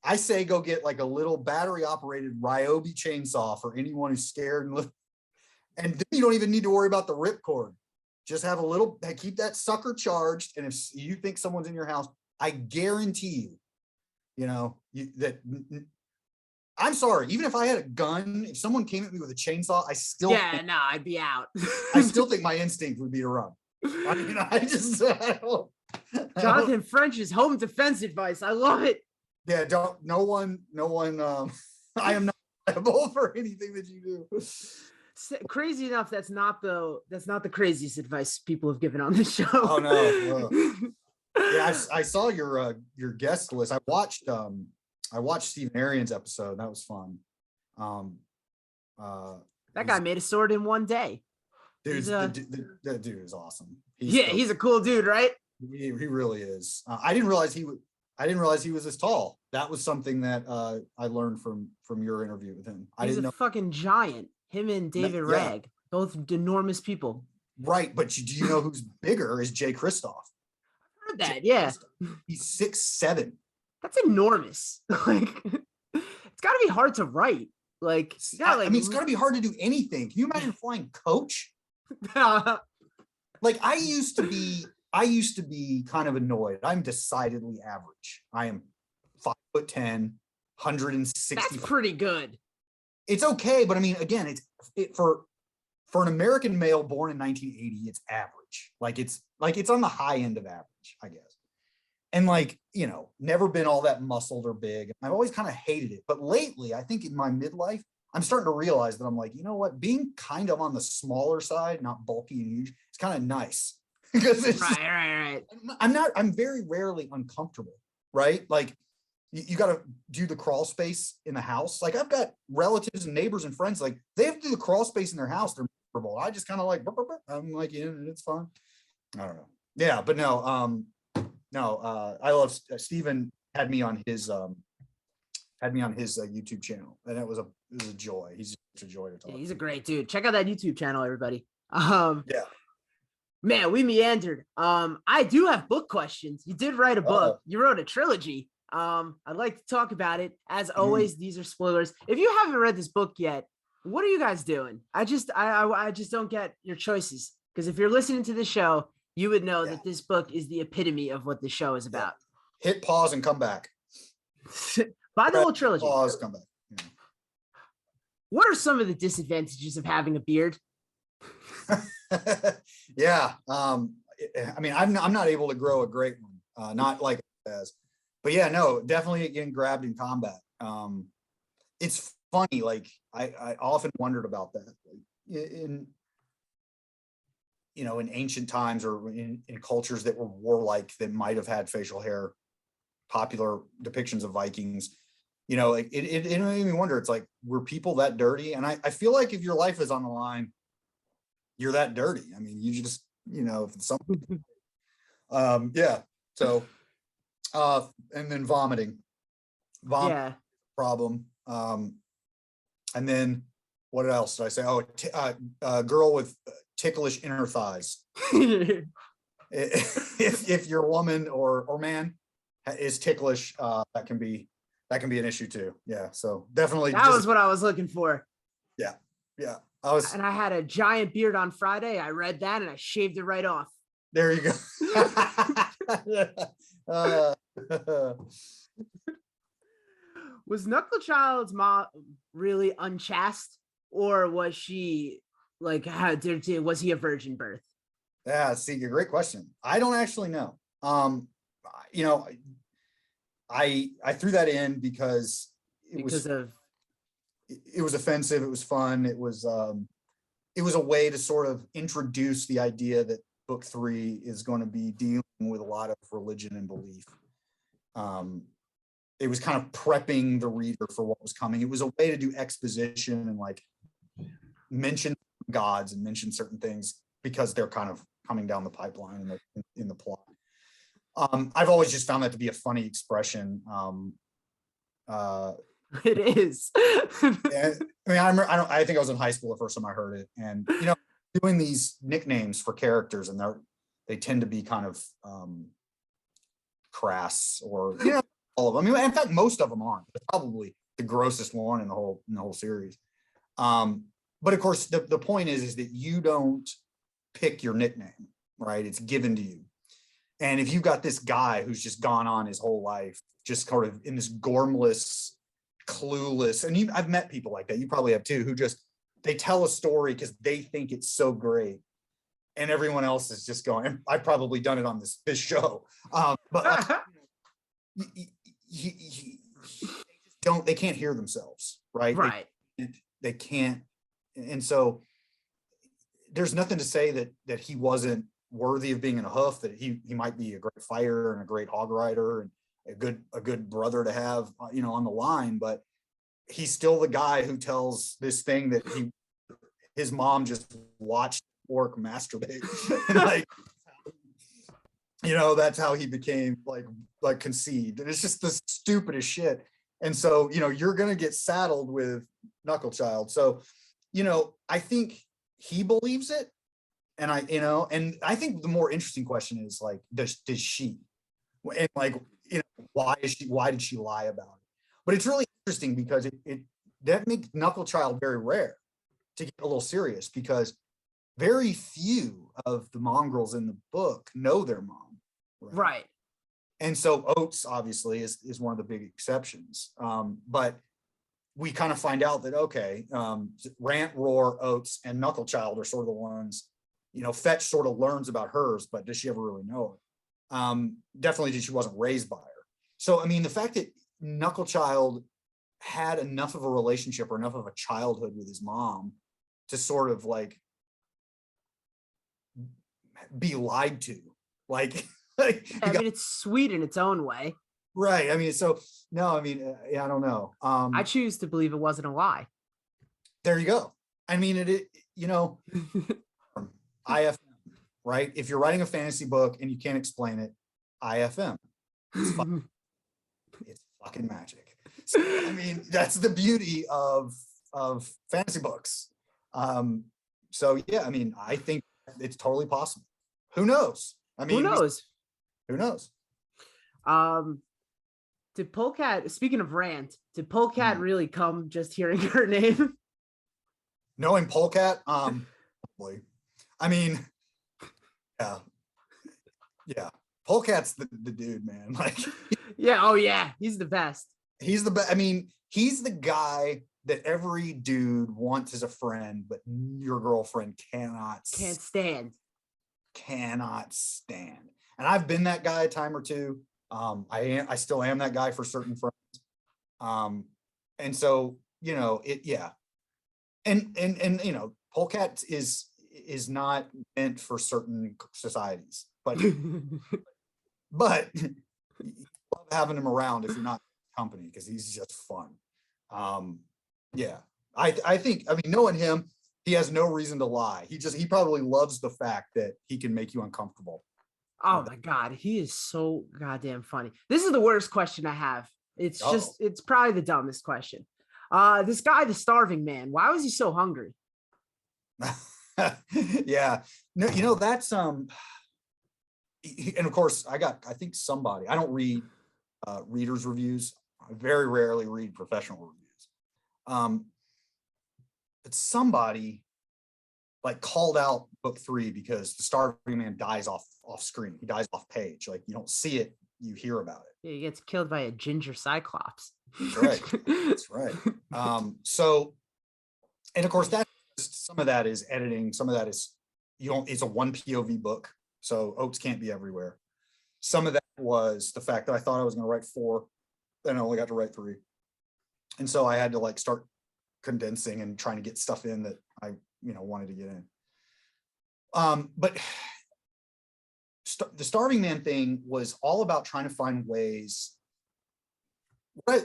I say go get like a little battery operated Ryobi chainsaw for anyone who's scared and then you don't even need to worry about the ripcord. Just have keep that sucker charged. And if you think someone's in your house, I guarantee I'm sorry, even if I had a gun, if someone came at me with a chainsaw, I'd be out. I still think my instinct would be to run. I mean, I don't. Jonathan French's home defense advice. I love it. Yeah, no one, I am not liable for anything that you do. Crazy enough, that's not the craziest advice people have given on the show. Oh no. Yeah, I saw your guest list. I watched Stephen Arian's episode. That was fun. That guy made a sword in one day. Dude, that dude is awesome. He's a cool dude, right? He really is. I didn't realize he was this tall. That was something that I learned from your interview with him. He's a fucking giant. Him and David Ragg, both enormous people. Right, but do you know who's bigger is Jay Kristoff? I heard that, yeah. He's 6'7". That's enormous. Like, it's got to be hard to write. Like, I mean, it's got to be hard to do anything. Can you imagine flying coach? Like I used to be kind of annoyed. I'm decidedly average. I am 5'10", 160. That's pretty good. It's okay, but I mean, again, for an American male born in 1980, it's average. It's on the high end of average, I guess. And never been all that muscled or big. I've always kind of hated it. But lately, I think in my midlife, I'm starting to realize that I'm like, you know what? Being kind of on the smaller side, not bulky and huge, it's kind of nice. Because it's right. I'm very rarely uncomfortable, right? Like you got to do the crawl space in the house. Like I've got relatives and neighbors and friends, like they have to do the crawl space in their house. They're miserable. I just kind of like, I'm like, yeah, it's fun. I don't know. Yeah, but no, I love Steven had me on his YouTube channel, and it was a joy. He's such a joy to talk. Yeah, he's a great dude. Check out that YouTube channel, everybody. Yeah. Man, we meandered. I do have book questions. You did write a book. You wrote a trilogy. I'd like to talk about it. As always, these are spoilers. If you haven't read this book yet, what are you guys doing? I just don't get your choices. Because if you're listening to the show, you would know that this book is the epitome of what the show is about. Hit pause and come back. Buy the whole trilogy. Pause, come back. Yeah. What are some of the disadvantages of having a beard? Yeah. I mean, I'm not able to grow a great one. Not like it has. But yeah, no, definitely getting grabbed in combat. It's funny. Like I often wondered about that. In ancient times or in cultures that were warlike that might have had facial hair, popular depictions of Vikings, it made me wonder. It's like, were people that dirty? And I feel like if your life is on the line, you're that dirty. I mean, you just, if it's something, yeah. So, and then vomiting problem. And then what else did I say? Oh, a girl with ticklish inner thighs. if your woman or man is ticklish, that can be an issue too. Yeah. So definitely that was what I was looking for. Yeah. Yeah. And I had a giant beard on Friday. I read that and I shaved it right off. There you go. Was Knucklechild's mom really unchaste, or was she like, was he a virgin birth? Yeah, see, a great question. I don't actually know. I threw that in because it was offensive. It was fun. It was a way to sort of introduce the idea that book 3 is going to be dealing with a lot of religion and belief. It was kind of prepping the reader for what was coming. It was a way to do exposition and like mention gods and mention certain things because they're kind of coming down the pipeline in the plot. I've always just found that to be a funny expression. It is. I mean, I think I was in high school the first time I heard it, and doing these nicknames for characters, and they tend to be kind of crass, or all of them. I mean, in fact, most of them aren't. It's probably the grossest one in the whole series. But of course, the point is that you don't pick your nickname, right? It's given to you. And if you've got this guy who's just gone on his whole life, just sort of in this gormless, clueless, and I've met people like that. You probably have too, who they tell a story because they think it's so great, and everyone else is just going, I've probably done it on this show. But they can't hear themselves, right? Right. They can't. And so there's nothing to say that he wasn't worthy of being in a hoof, that he might be a great fighter and a great hog rider and a good brother to have, on the line, but he's still the guy who tells this thing that his mom just watched orc masturbate. And that's how he became like conceived. And it's just the stupidest shit. And so, you're going to get saddled with Knucklechild. So, I think he believes it. And I think the more interesting question is like, does she? And like, why did she lie about it? But it's really interesting because that makes Knucklechild very rare to get a little serious, because very few of the mongrels in the book know their mom. Right. And so Oates obviously is one of the big exceptions. But we kind of find out that, okay, Rant, Roar, Oates, and Knucklechild are sort of the ones, Fetch sort of learns about hers, but does she ever really know her? Definitely she wasn't raised by her. So, I mean, the fact that Knucklechild had enough of a relationship or enough of a childhood with his mom to sort of like be lied to, like, I mean, it's sweet in its own way. Right. I mean, so no, I mean, I don't know. I choose to believe it wasn't a lie. There you go. I mean, IFM, right? If you're writing a fantasy book and you can't explain it, IFM. It's fucking magic. So, I mean, that's the beauty of fantasy books. So yeah, I mean, I think it's totally possible. Who knows? I mean, who knows? Who knows? Did Polecat, speaking of Rant, did Polecat really come just hearing her name? Knowing Polecat, probably. I mean, yeah. Polecat's the dude, man. Like, yeah, oh yeah, he's the best. He's the best. I mean, he's the guy that every dude wants as a friend, but your girlfriend can't stand. And I've been that guy a time or two. I still am that guy for certain friends. And so, And Polecat is not meant for certain societies, but but you love having him around if you're not company, because he's just fun. I think, I mean, knowing him, he has no reason to lie. He probably loves the fact that he can make you uncomfortable. Oh my God, he is so goddamn funny. This is the worst question I have. It's probably the dumbest question. This guy, the starving man, why was he so hungry? Yeah, no, that's and of course I think somebody, I don't read readers' reviews. I very rarely read professional reviews. But somebody like called out book 3 because the starving man dies off screen. He dies off page. Like, you don't see it, you hear about it. Yeah, he gets killed by a ginger cyclops. That's right. That's right. So, and of course, that some of that is editing. Some of that is, it's a one POV book, so Oates can't be everywhere. Some of that was the fact that I thought I was going to write 4, then I only got to write 3, and so I had to like start condensing and trying to get stuff in that I wanted to get in. But the starving man thing was all about trying to find ways. I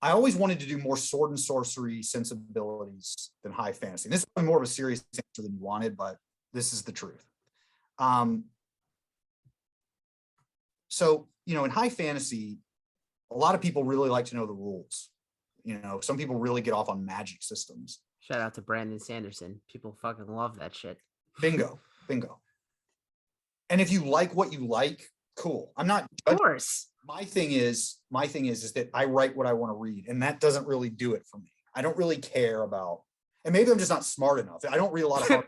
always wanted to do more sword and sorcery sensibilities than high fantasy. This is more of a serious answer than you wanted, but this is the truth. So, in high fantasy, a lot of people really like to know the rules. Some people really get off on magic systems. Shout out to Brandon Sanderson. People fucking love that shit. Bingo. And if you like what you like, cool. I'm not. Of course. My thing is that I write what I want to read, and that doesn't really do it for me. I don't really care about, and maybe I'm just not smart enough. I don't read a lot of hard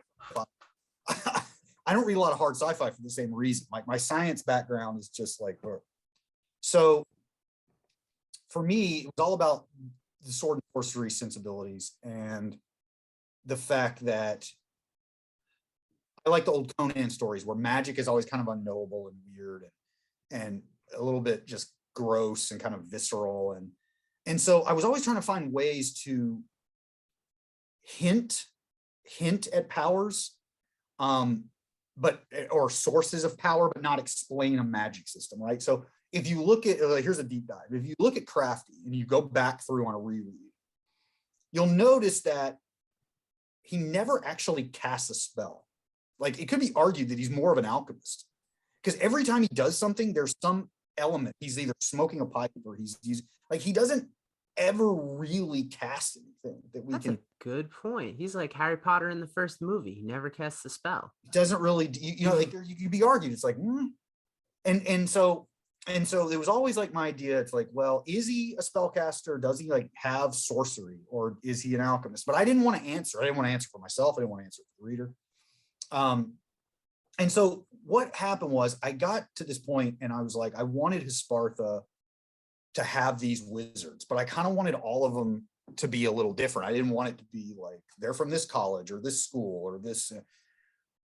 I don't read a lot of hard sci-fi for the same reason. Like, my science background is just like, so for me, it was all about the sword and sorcery sensibilities and the fact that I like the old Conan stories where magic is always kind of unknowable and weird and a little bit just gross and kind of visceral. And so I was always trying to find ways to hint at powers, or sources of power, but not explain a magic system, right? So if you look at, here's a deep dive. If you look at Crafty and you go back through on a reread, you'll notice that he never actually casts a spell. Like, it could be argued that he's more of an alchemist, because every time he does something, there's some element. He's either smoking a pipe or he's like, he doesn't ever really cast anything that we That's can. A good point. He's like Harry Potter in the first movie. He never casts a spell. He doesn't really, like, you could be argued. It's like, and so And so it was always like my idea. It's like, well, is he a spellcaster? Does he like have sorcery, or is he an alchemist? But I didn't want to answer. I didn't want to answer for myself. I didn't want to answer for the reader. And so what happened was I got to this point and I was like, I wanted Hispartha to have these wizards, but I kind of wanted all of them to be a little different. I didn't want it to be like they're from this college or this school or this.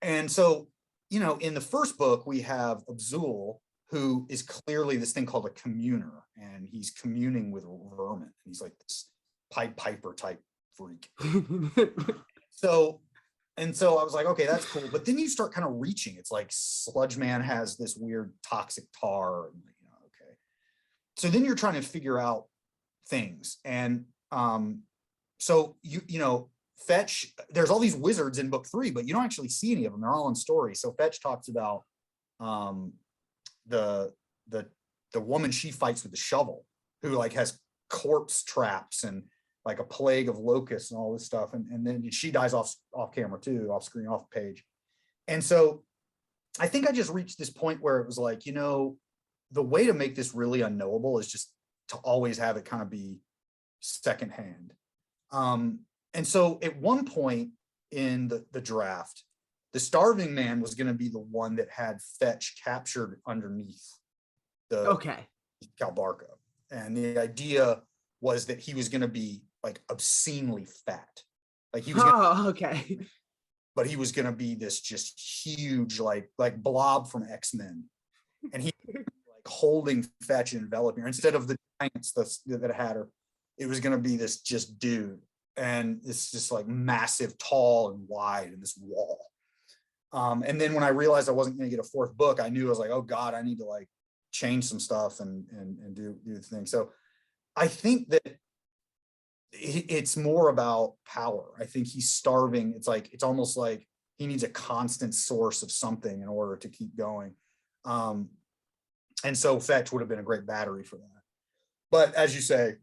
And so, you know, in the first book, we have Abzul, who is clearly this thing called a communer, and he's communing with vermin. He's like this Pied Piper type freak. So I was like, okay, that's cool. But then you start kind of reaching. It's like Sludge Man has this weird toxic tar. And, you know, okay. So then you're trying to figure out things. And so you know, Fetch, there's all these wizards in book 3, but you don't actually see any of them. They're all in story. So Fetch talks about the woman she fights with the shovel, who like has corpse traps and like a plague of locusts and all this stuff, and then she dies off camera too, off screen, off page. And so I think I just reached this point where it was like, you know, the way to make this really unknowable is just to always have it kind of be secondhand. And so at one point in the draft, the starving man was going to be the one that had Fetch captured underneath the Kalbarka. And the idea was that he was going to be like obscenely fat. Like he was but he was going to be this just huge, like Blob from X-Men. And he like holding Fetch and enveloping her. Instead of the giants that had her, it was going to be this just dude. And it's just like massive, tall and wide in this wall. And then when I realized I wasn't going to get a 4th book, I knew I was like, oh God, I need to like change some stuff and do the thing. So I think that it's more about power. I think he's starving. It's almost like he needs a constant source of something in order to keep going. And so Fetch would have been a great battery for that. But as you say,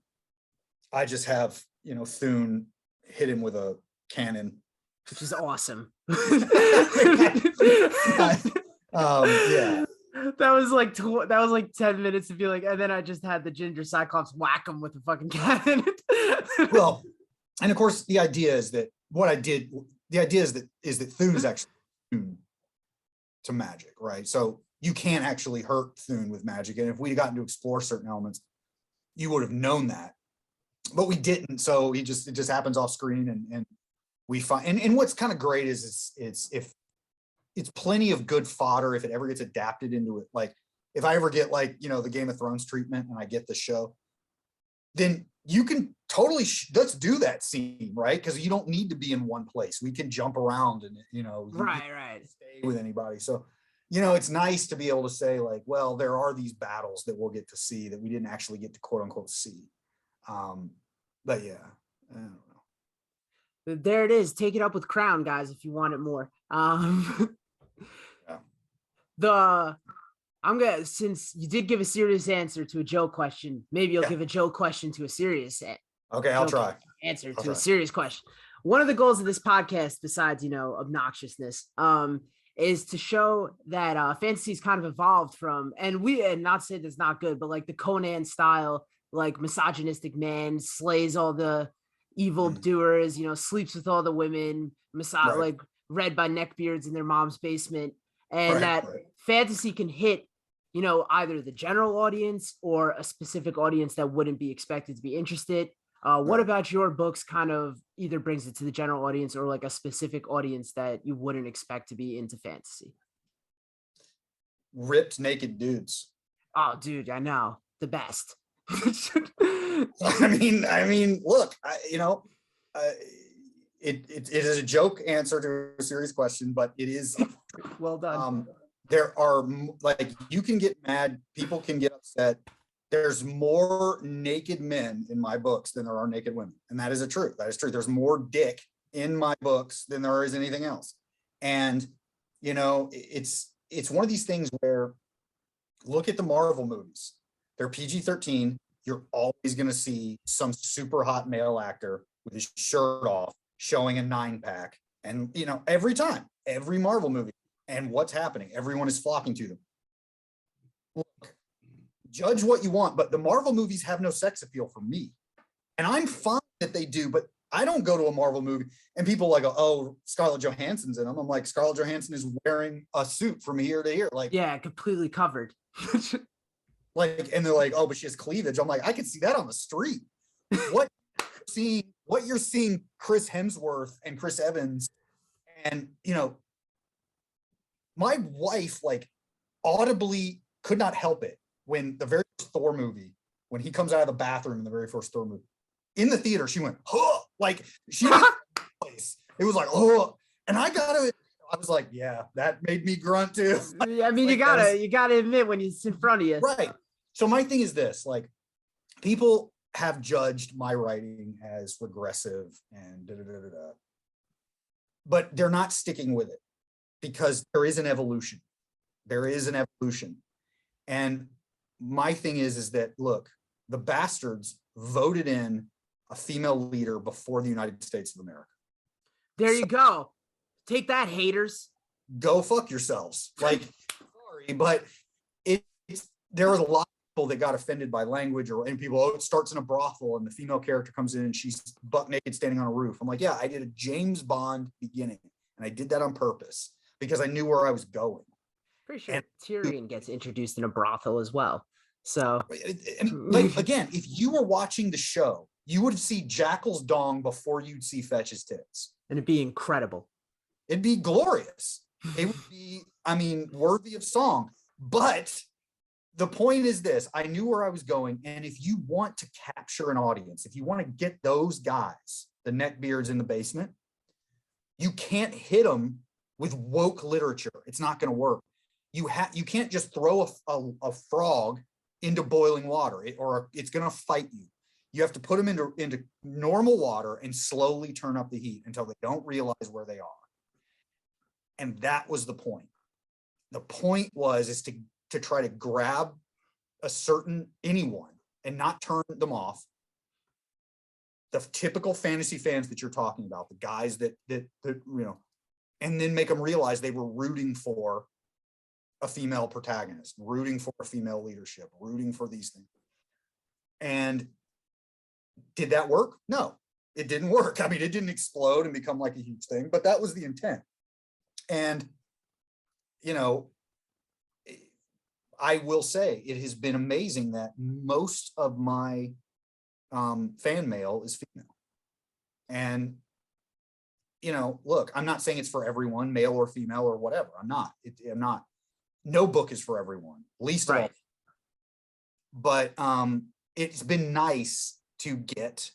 I just have, you know, Thune hit him with a cannon, which is awesome. Yeah. That was like 10 minutes to be like, and then I just had the Ginger Cyclops whack him with a fucking cannon. Well, and of course the idea is that Thune is actually immune to magic, right? So you can't actually hurt Thune with magic. And if we'd gotten to explore certain elements, you would have known that. But we didn't. So it just happens off screen, and we find, and what's kind of great is it's plenty of good fodder if it ever gets adapted into it. Like if I ever get like, you know, the Game of Thrones treatment and I get the show, then you can totally let's do that scene, right? Because you don't need to be in one place. We can jump around and, you know, right, stay with anybody. So, you know, it's nice to be able to say like, well, there are these battles that we'll get to see that we didn't actually get to quote unquote see. But yeah, I don't know. There it is. Take it up with Crown, guys, if you want it more. Yeah. Since you did give a serious answer to a joke question, maybe you'll give a joke question to a serious I'll try. Answer to a serious question. One of the goals of this podcast, besides, you know, obnoxiousness, is to show that fantasy's kind of evolved from, and not to say that's not good, but like the Conan style, like misogynistic man slays all the evil doers, you know, sleeps with all the women, like read by neckbeards in their mom's basement, and fantasy can hit, you know, either the general audience or a specific audience that wouldn't be expected to be interested. What about your books kind of either brings it to the general audience or like a specific audience that you wouldn't expect to be into fantasy? Ripped naked dudes. Oh, dude, I know. The best. I mean, look, it is a joke answer to a serious question, but it is well done. There are, like, you can get mad, people can get upset. There's more naked men in my books than there are naked women, and that is a truth. That is true. There's more dick in my books than there is anything else, and you know, it's one of these things where, look at the Marvel movies. They're PG-13. You're always going to see some super hot male actor with his shirt off showing a 9-pack. And, you know, every time, every Marvel movie. And what's happening? Everyone is flocking to them. Look, judge what you want, but the Marvel movies have no sex appeal for me. And I'm fine that they do, but I don't go to a Marvel movie and people like, oh, Scarlett Johansson's in them. I'm like, Scarlett Johansson is wearing a suit from ear to ear. Like, yeah, completely covered. like, and they're like, oh, but she has cleavage. I'm like, I can see that on the street. What you're seeing Chris Hemsworth and Chris Evans, and my wife like audibly could not help it when the very first Thor movie, when he comes out of the bathroom in the very first Thor movie, in the theater, she went, huh, like she was place. It was like, oh, and I was like, yeah, that made me grunt too. I mean, like, you gotta admit when it's in front of you. Right. So my thing is this, like, people have judged my writing as regressive and but they're not sticking with it because there is an evolution. There is an evolution. And my thing is that, look, the bastards voted in a female leader before the United States of America. There you go. Take that, haters. Go fuck yourselves. Like, sorry, but there are a lot of people that got offended by language and people, oh, it starts in a brothel and the female character comes in and she's butt naked standing on a roof. I'm like, yeah, I did a James Bond beginning and I did that on purpose because I knew where I was going. Pretty sure Tyrion gets introduced in a brothel as well. So, like, again, if you were watching the show, you would see Jackal's dong before you'd see Fetch's tits. And it'd be incredible. It'd be glorious. It would be, I mean, worthy of song. But the point is this, I knew where I was going. And if you want to capture an audience, if you want to get those guys, the neckbeards in the basement, you can't hit them with woke literature. It's not going to work. You can't just throw a frog into boiling water or it's going to fight you. You have to put them into normal water and slowly turn up the heat until they don't realize where they are. And that was the point. The point is to try to grab anyone and not turn them off. The typical fantasy fans that you're talking about, the guys that and then make them realize they were rooting for a female protagonist, rooting for a female leadership, rooting for these things. And did that work? No, it didn't work. I mean, it didn't explode and become like a huge thing, but that was the intent. And, I will say it has been amazing that most of my fan mail is female. And, look, I'm not saying it's for everyone, male or female or whatever. I'm not. No book is for everyone, least of all. But it's been nice to get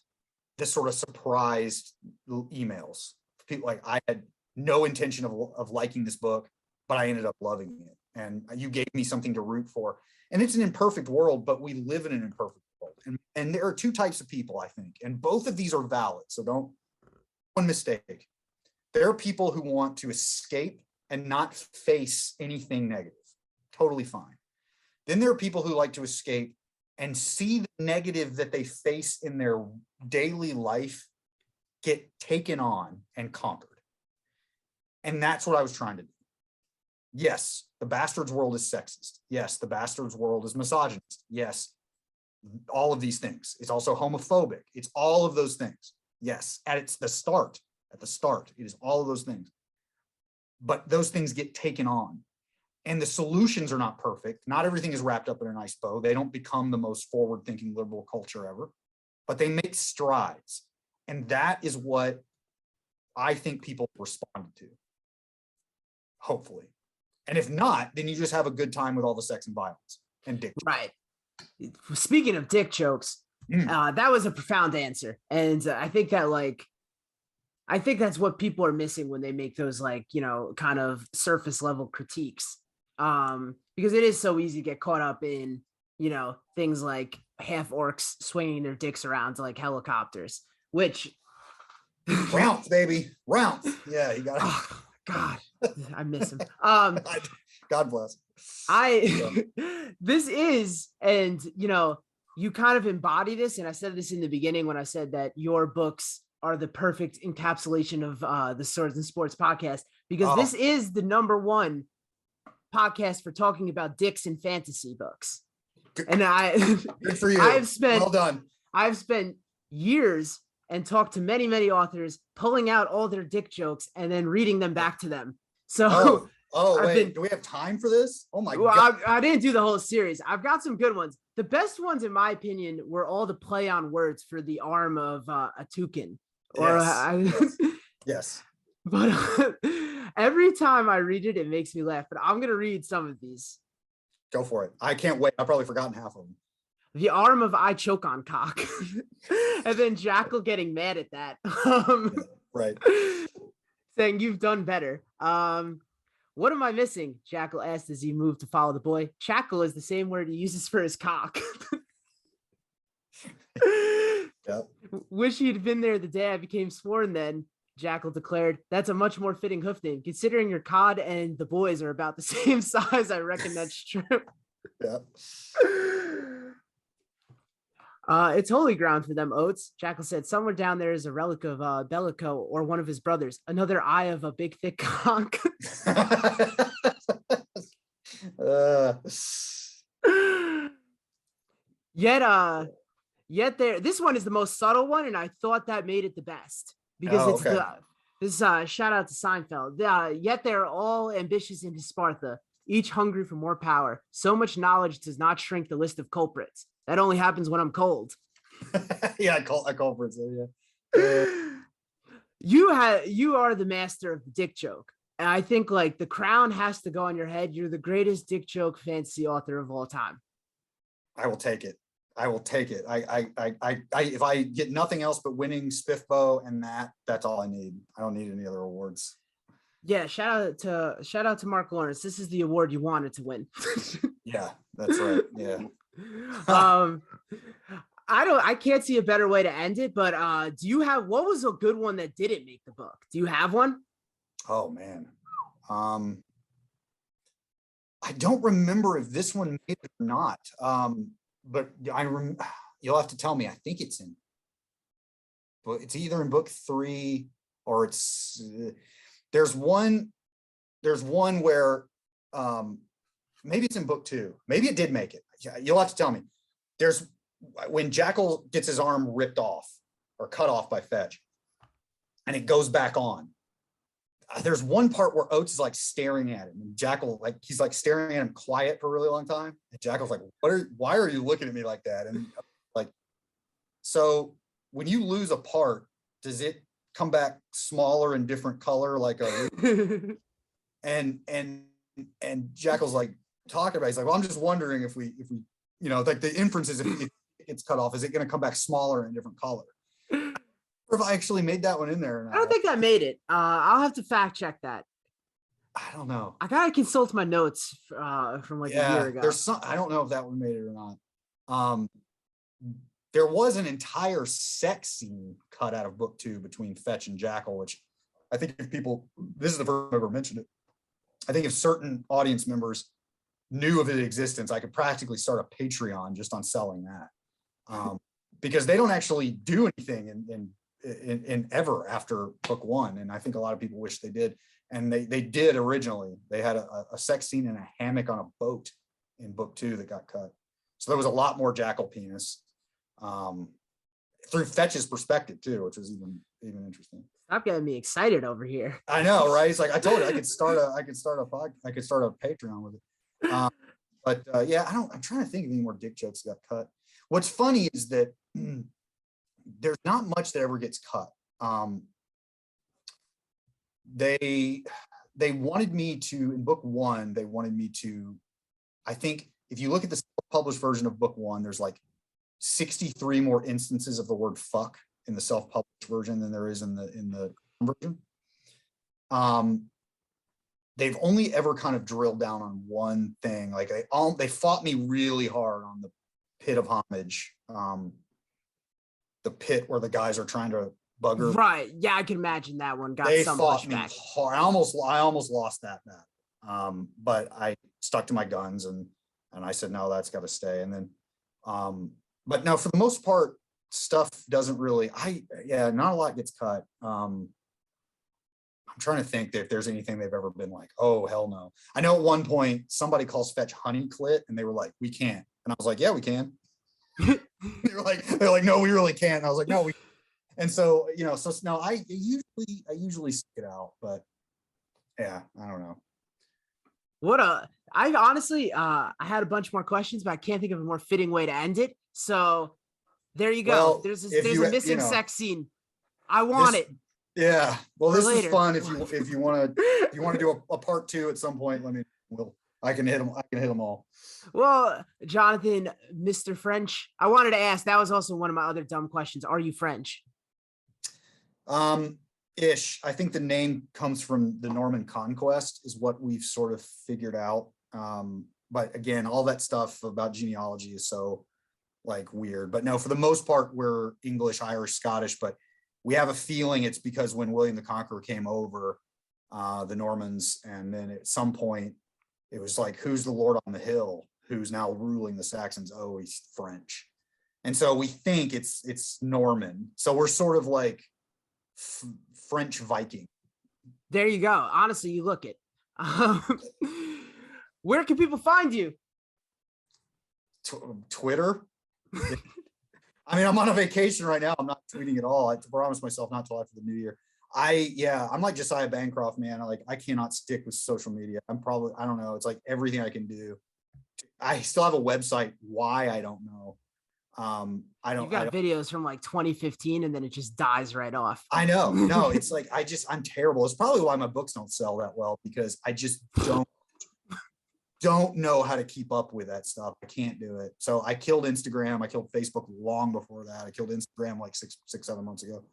this sort of surprised emails. People like, I had no intention of liking this book, but I ended up loving it. And you gave me something to root for. And it's an imperfect world, but we live in an imperfect world. And there are two types of people, I think. And both of these are valid. So don't one mistake. There are people who want to escape and not face anything negative. Totally fine. Then there are people who like to escape and see the negative that they face in their daily life get taken on and conquered. And that's what I was trying to do. Yes, the Bastards world is sexist. Yes, the Bastards world is misogynist. Yes, all of these things. It's also homophobic. It's all of those things. Yes, at the start, it is all of those things. But those things get taken on. And the solutions are not perfect. Not everything is wrapped up in a nice bow. They don't become the most forward-thinking liberal culture ever, but they make strides. And that is what I think people responded to, hopefully. And if not, then you just have a good time with all the sex and violence and dick jokes. Right. Speaking of dick jokes, that was a profound answer. And I think that's what people are missing when they make those kind of surface level critiques. Because it is so easy to get caught up in, things like half orcs swinging their dicks around to like helicopters, which rounds, baby, rounds. Yeah, you got it. Oh, God, I miss him. God bless. This is, and you kind of embody this, and I said this in the beginning when I said that your books are the perfect encapsulation of the Swords and Sports podcast, because this is the #1 podcast for talking about dicks and fantasy books. And Good for you. Well done. I've spent years and talked to many, many authors, pulling out all their dick jokes and then reading them back to them. So wait, do we have time for this? Oh my God. I didn't do the whole series. I've got some good ones. The best ones, in my opinion, were all the play on words for the arm of a toucan. Yes. But every time I read it, it makes me laugh. But I'm going to read some of these. Go for it. I can't wait. I've probably forgotten half of them. The arm of I choke on cock. And then Jackal getting mad at that. Right. Saying you've done better. What am I missing? Jackal asked as he moved to follow the boy. Jackal is the same word he uses for his cock. Yep. Wish he'd been there the day I became sworn then, Jackal declared. That's a much more fitting hoof name. Considering your cod and the boys are about the same size, I reckon that's true. Yep. It's holy ground for them, Oates. Jackal said somewhere down there is a relic of Bellico or one of his brothers. Another eye of a big, thick cock. Yet there, this one is the most subtle one, and I thought that made it the best because shout out to Seinfeld. Yet they're all ambitious into Sparta, each hungry for more power. So much knowledge does not shrink the list of culprits. That only happens when I'm cold. Yeah, culprits. Yeah. You are the master of the dick joke, and I think like the crown has to go on your head. You're the greatest dick joke fantasy author of all time. I will take it. I if I get nothing else but winning Spiffbo and that's all I need. I don't need any other awards. Yeah, shout out to Mark Lawrence. This is the award you wanted to win. Yeah, that's right. Yeah. I can't see a better way to end it, but what was a good one that didn't make the book? Do you have one? Oh man. I don't remember if this one made it or not. But you'll have to tell me. I think it's either in book 3 or it's there's one where maybe it's in book 2. Maybe it did make it. You'll have to tell me. There's when Jackal gets his arm ripped off or cut off by Fetch and it goes back on. There's one part where Oates is like staring at him and Jackal, like he's like staring at him quiet for a really long time. And Jackal's like, why are you looking at me like that? And like, so when you lose a part, does it come back smaller and different color? Like and Jackal's like talking about, he's like, well, I'm just wondering if we, like the inference is if it gets cut off, is it going to come back smaller and different color? Or if I actually made that one in there or not. I don't think that made it. I'll have to fact check that. I don't know. I gotta consult my notes from like a year ago. I don't know if that one made it or not. There was an entire sex scene cut out of book 2 between Fetch and Jackal, which I think this is the first time I've ever mentioned it. I think if certain audience members knew of its existence, I could practically start a Patreon just on selling that. Because they don't actually do anything in ever after book 1. And I think a lot of people wish they did. And they did originally. They had a sex scene in a hammock on a boat in book 2 that got cut. So there was a lot more Jackal penis through Fetch's perspective too, which was even interesting. Stop getting me excited over here. I know, right? It's like I told you I could start a Patreon with it. But yeah, I'm trying to think of any more dick jokes that got cut. What's funny is that there's not much that ever gets cut. They wanted me to, in book 1, they wanted me to, I think if you look at the self-published version of book 1, there's like 63 more instances of the word fuck in the self-published version than there is in the version. They've only ever kind of drilled down on one thing. Like they fought me really hard on the pit of homage, the pit where the guys are trying to bugger. Right. Yeah, I can imagine that one got they some fought me pushback. hard. I almost lost that match. But I stuck to my guns and I said, no, that's got to stay. And then, but no, for the most part, stuff doesn't really, not a lot gets cut. I'm trying to think that if there's anything they've ever been like, oh, hell no. I know at one point somebody calls Fetch honey clit and they were like, we can't. And I was like, yeah, we can. they're like, no, we really can't. And I was like, no, we. And so, so no, I usually stick it out, but yeah, I don't know. I honestly, I had a bunch more questions, but I can't think of a more fitting way to end it. So there you go. Well, there's a missing sex scene. I want it. Yeah. Well, this was later. fun. If you want to do a part 2 at some point, I can hit them all. Well, Jonathan, Mr. French, I wanted to ask, that was also one of my other dumb questions. Are you French? Ish. I think the name comes from the Norman conquest is what we've sort of figured out. But again, all that stuff about genealogy is so like weird, but no, for the most part, we're English, Irish, Scottish, but we have a feeling it's because when William the Conqueror came over, the Normans, and then at some point it was like, who's the Lord on the hill who's now ruling the Saxons? Oh, he's French. And so we think it's Norman. So we're sort of like French Viking. There you go. Honestly, you look it. Where can people find you? Twitter. I mean, I'm on a vacation right now. I'm not tweeting at all. I promised myself not till after the new year. I'm like Josiah Bancroft, man. I cannot stick with social media. I don't know. It's like everything I can do. I still have a website. Why? I don't know. You got videos from like 2015 and then it just dies right off. I know. No, it's like, I'm terrible. It's probably why my books don't sell that well, because I just don't know how to keep up with that stuff. I can't do it. So I killed Instagram. I killed Facebook long before that. I killed Instagram like 7 months ago.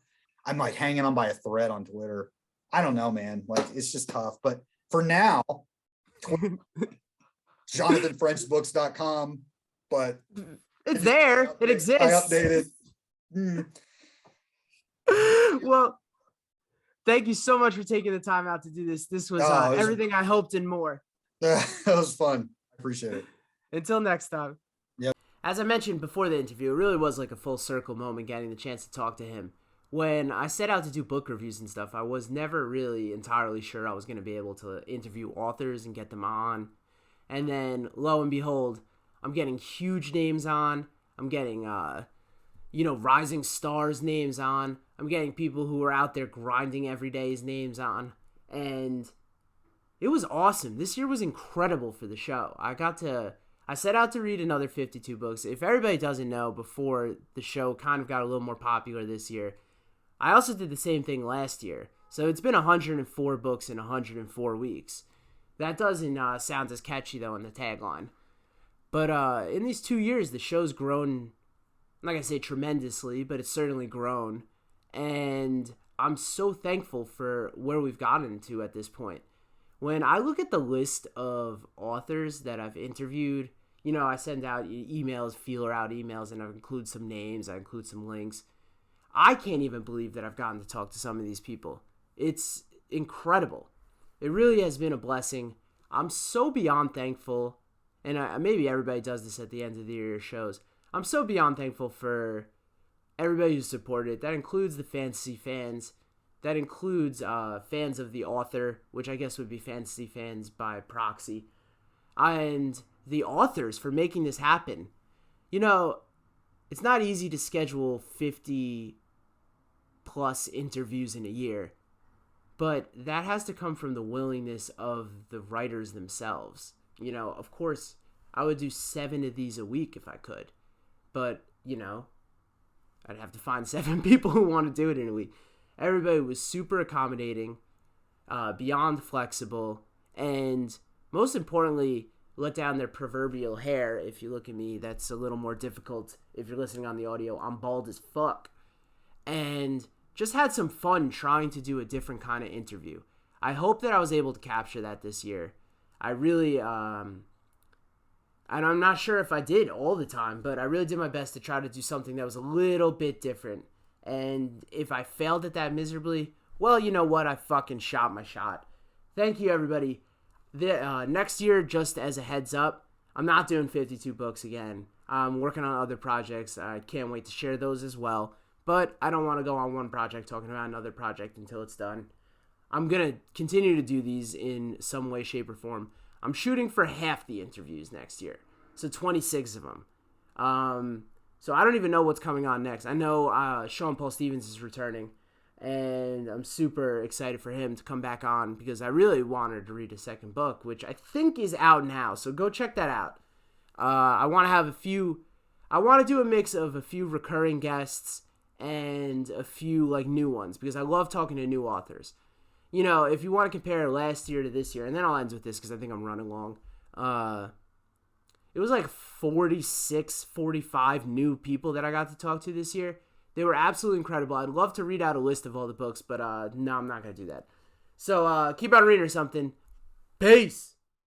I'm like hanging on by a thread on Twitter. I don't know, man. Like, it's just tough. But for now, JonathanFrenchBooks.com. But it's there. It exists. I updated. Well, thank you so much for taking the time out to do this. This was everything I hoped and more. That was fun. I appreciate it. Until next time. Yep. As I mentioned before the interview, it really was like a full circle moment getting the chance to talk to him. When I set out to do book reviews and stuff, I was never really entirely sure I was going to be able to interview authors and get them on. And then, lo and behold, I'm getting huge names on. I'm getting, rising stars names on. I'm getting people who are out there grinding every day's names on. And it was awesome. This year was incredible for the show. I set out to read another 52 books. If everybody doesn't know, before the show kind of got a little more popular this year, I also did the same thing last year. So it's been 104 books in 104 weeks. That doesn't sound as catchy, though, in the tagline. But in these 2 years, the show's grown, I'm not going to say tremendously, but it's certainly grown. And I'm so thankful for where we've gotten to at this point. When I look at the list of authors that I've interviewed, I send out emails, feeler out emails, and I include some names, I include some links. I can't even believe that I've gotten to talk to some of these people. It's incredible. It really has been a blessing. I'm so beyond thankful, and maybe everybody does this at the end of the year shows. I'm so beyond thankful for everybody who supported it. That includes the fantasy fans. That includes fans of the author, which I guess would be fantasy fans by proxy. And the authors for making this happen. It's not easy to schedule 50 plus interviews in a year, but that has to come from the willingness of the writers themselves. Of course, I would do 7 of these a week if I could, but, I'd have to find 7 people who want to do it in a week. Everybody was super accommodating, beyond flexible, and most importantly, let down their proverbial hair. If you look at me, that's a little more difficult. If you're listening on the audio, I'm bald as fuck. And just had some fun trying to do a different kind of interview. I hope that I was able to capture that this year. I really, and I'm not sure if I did all the time, but I really did my best to try to do something that was a little bit different. And if I failed at that miserably, well, you know what? I fucking shot my shot. Thank you, everybody. Next year, just as a heads up, I'm not doing 52 books again. I'm working on other projects. I can't wait to share those as well. But I don't want to go on one project talking about another project until it's done. I'm going to continue to do these in some way, shape, or form. I'm shooting for half the interviews next year. So 26 of them. So I don't even know what's coming on next. I know Sean Paul Stevens is returning, and I'm super excited for him to come back on because I really wanted to read a second book, which I think is out now. So go check that out. I want to have I want to do a mix of a few recurring guests and a few like new ones because I love talking to new authors. You know, if you want to compare last year to this year, and then I'll end with this because I think I'm running long. It was like 46, 45 new people that I got to talk to this year. They were absolutely incredible. I'd love to read out a list of all the books, but no, I'm not going to do that. So keep on reading or something. Peace!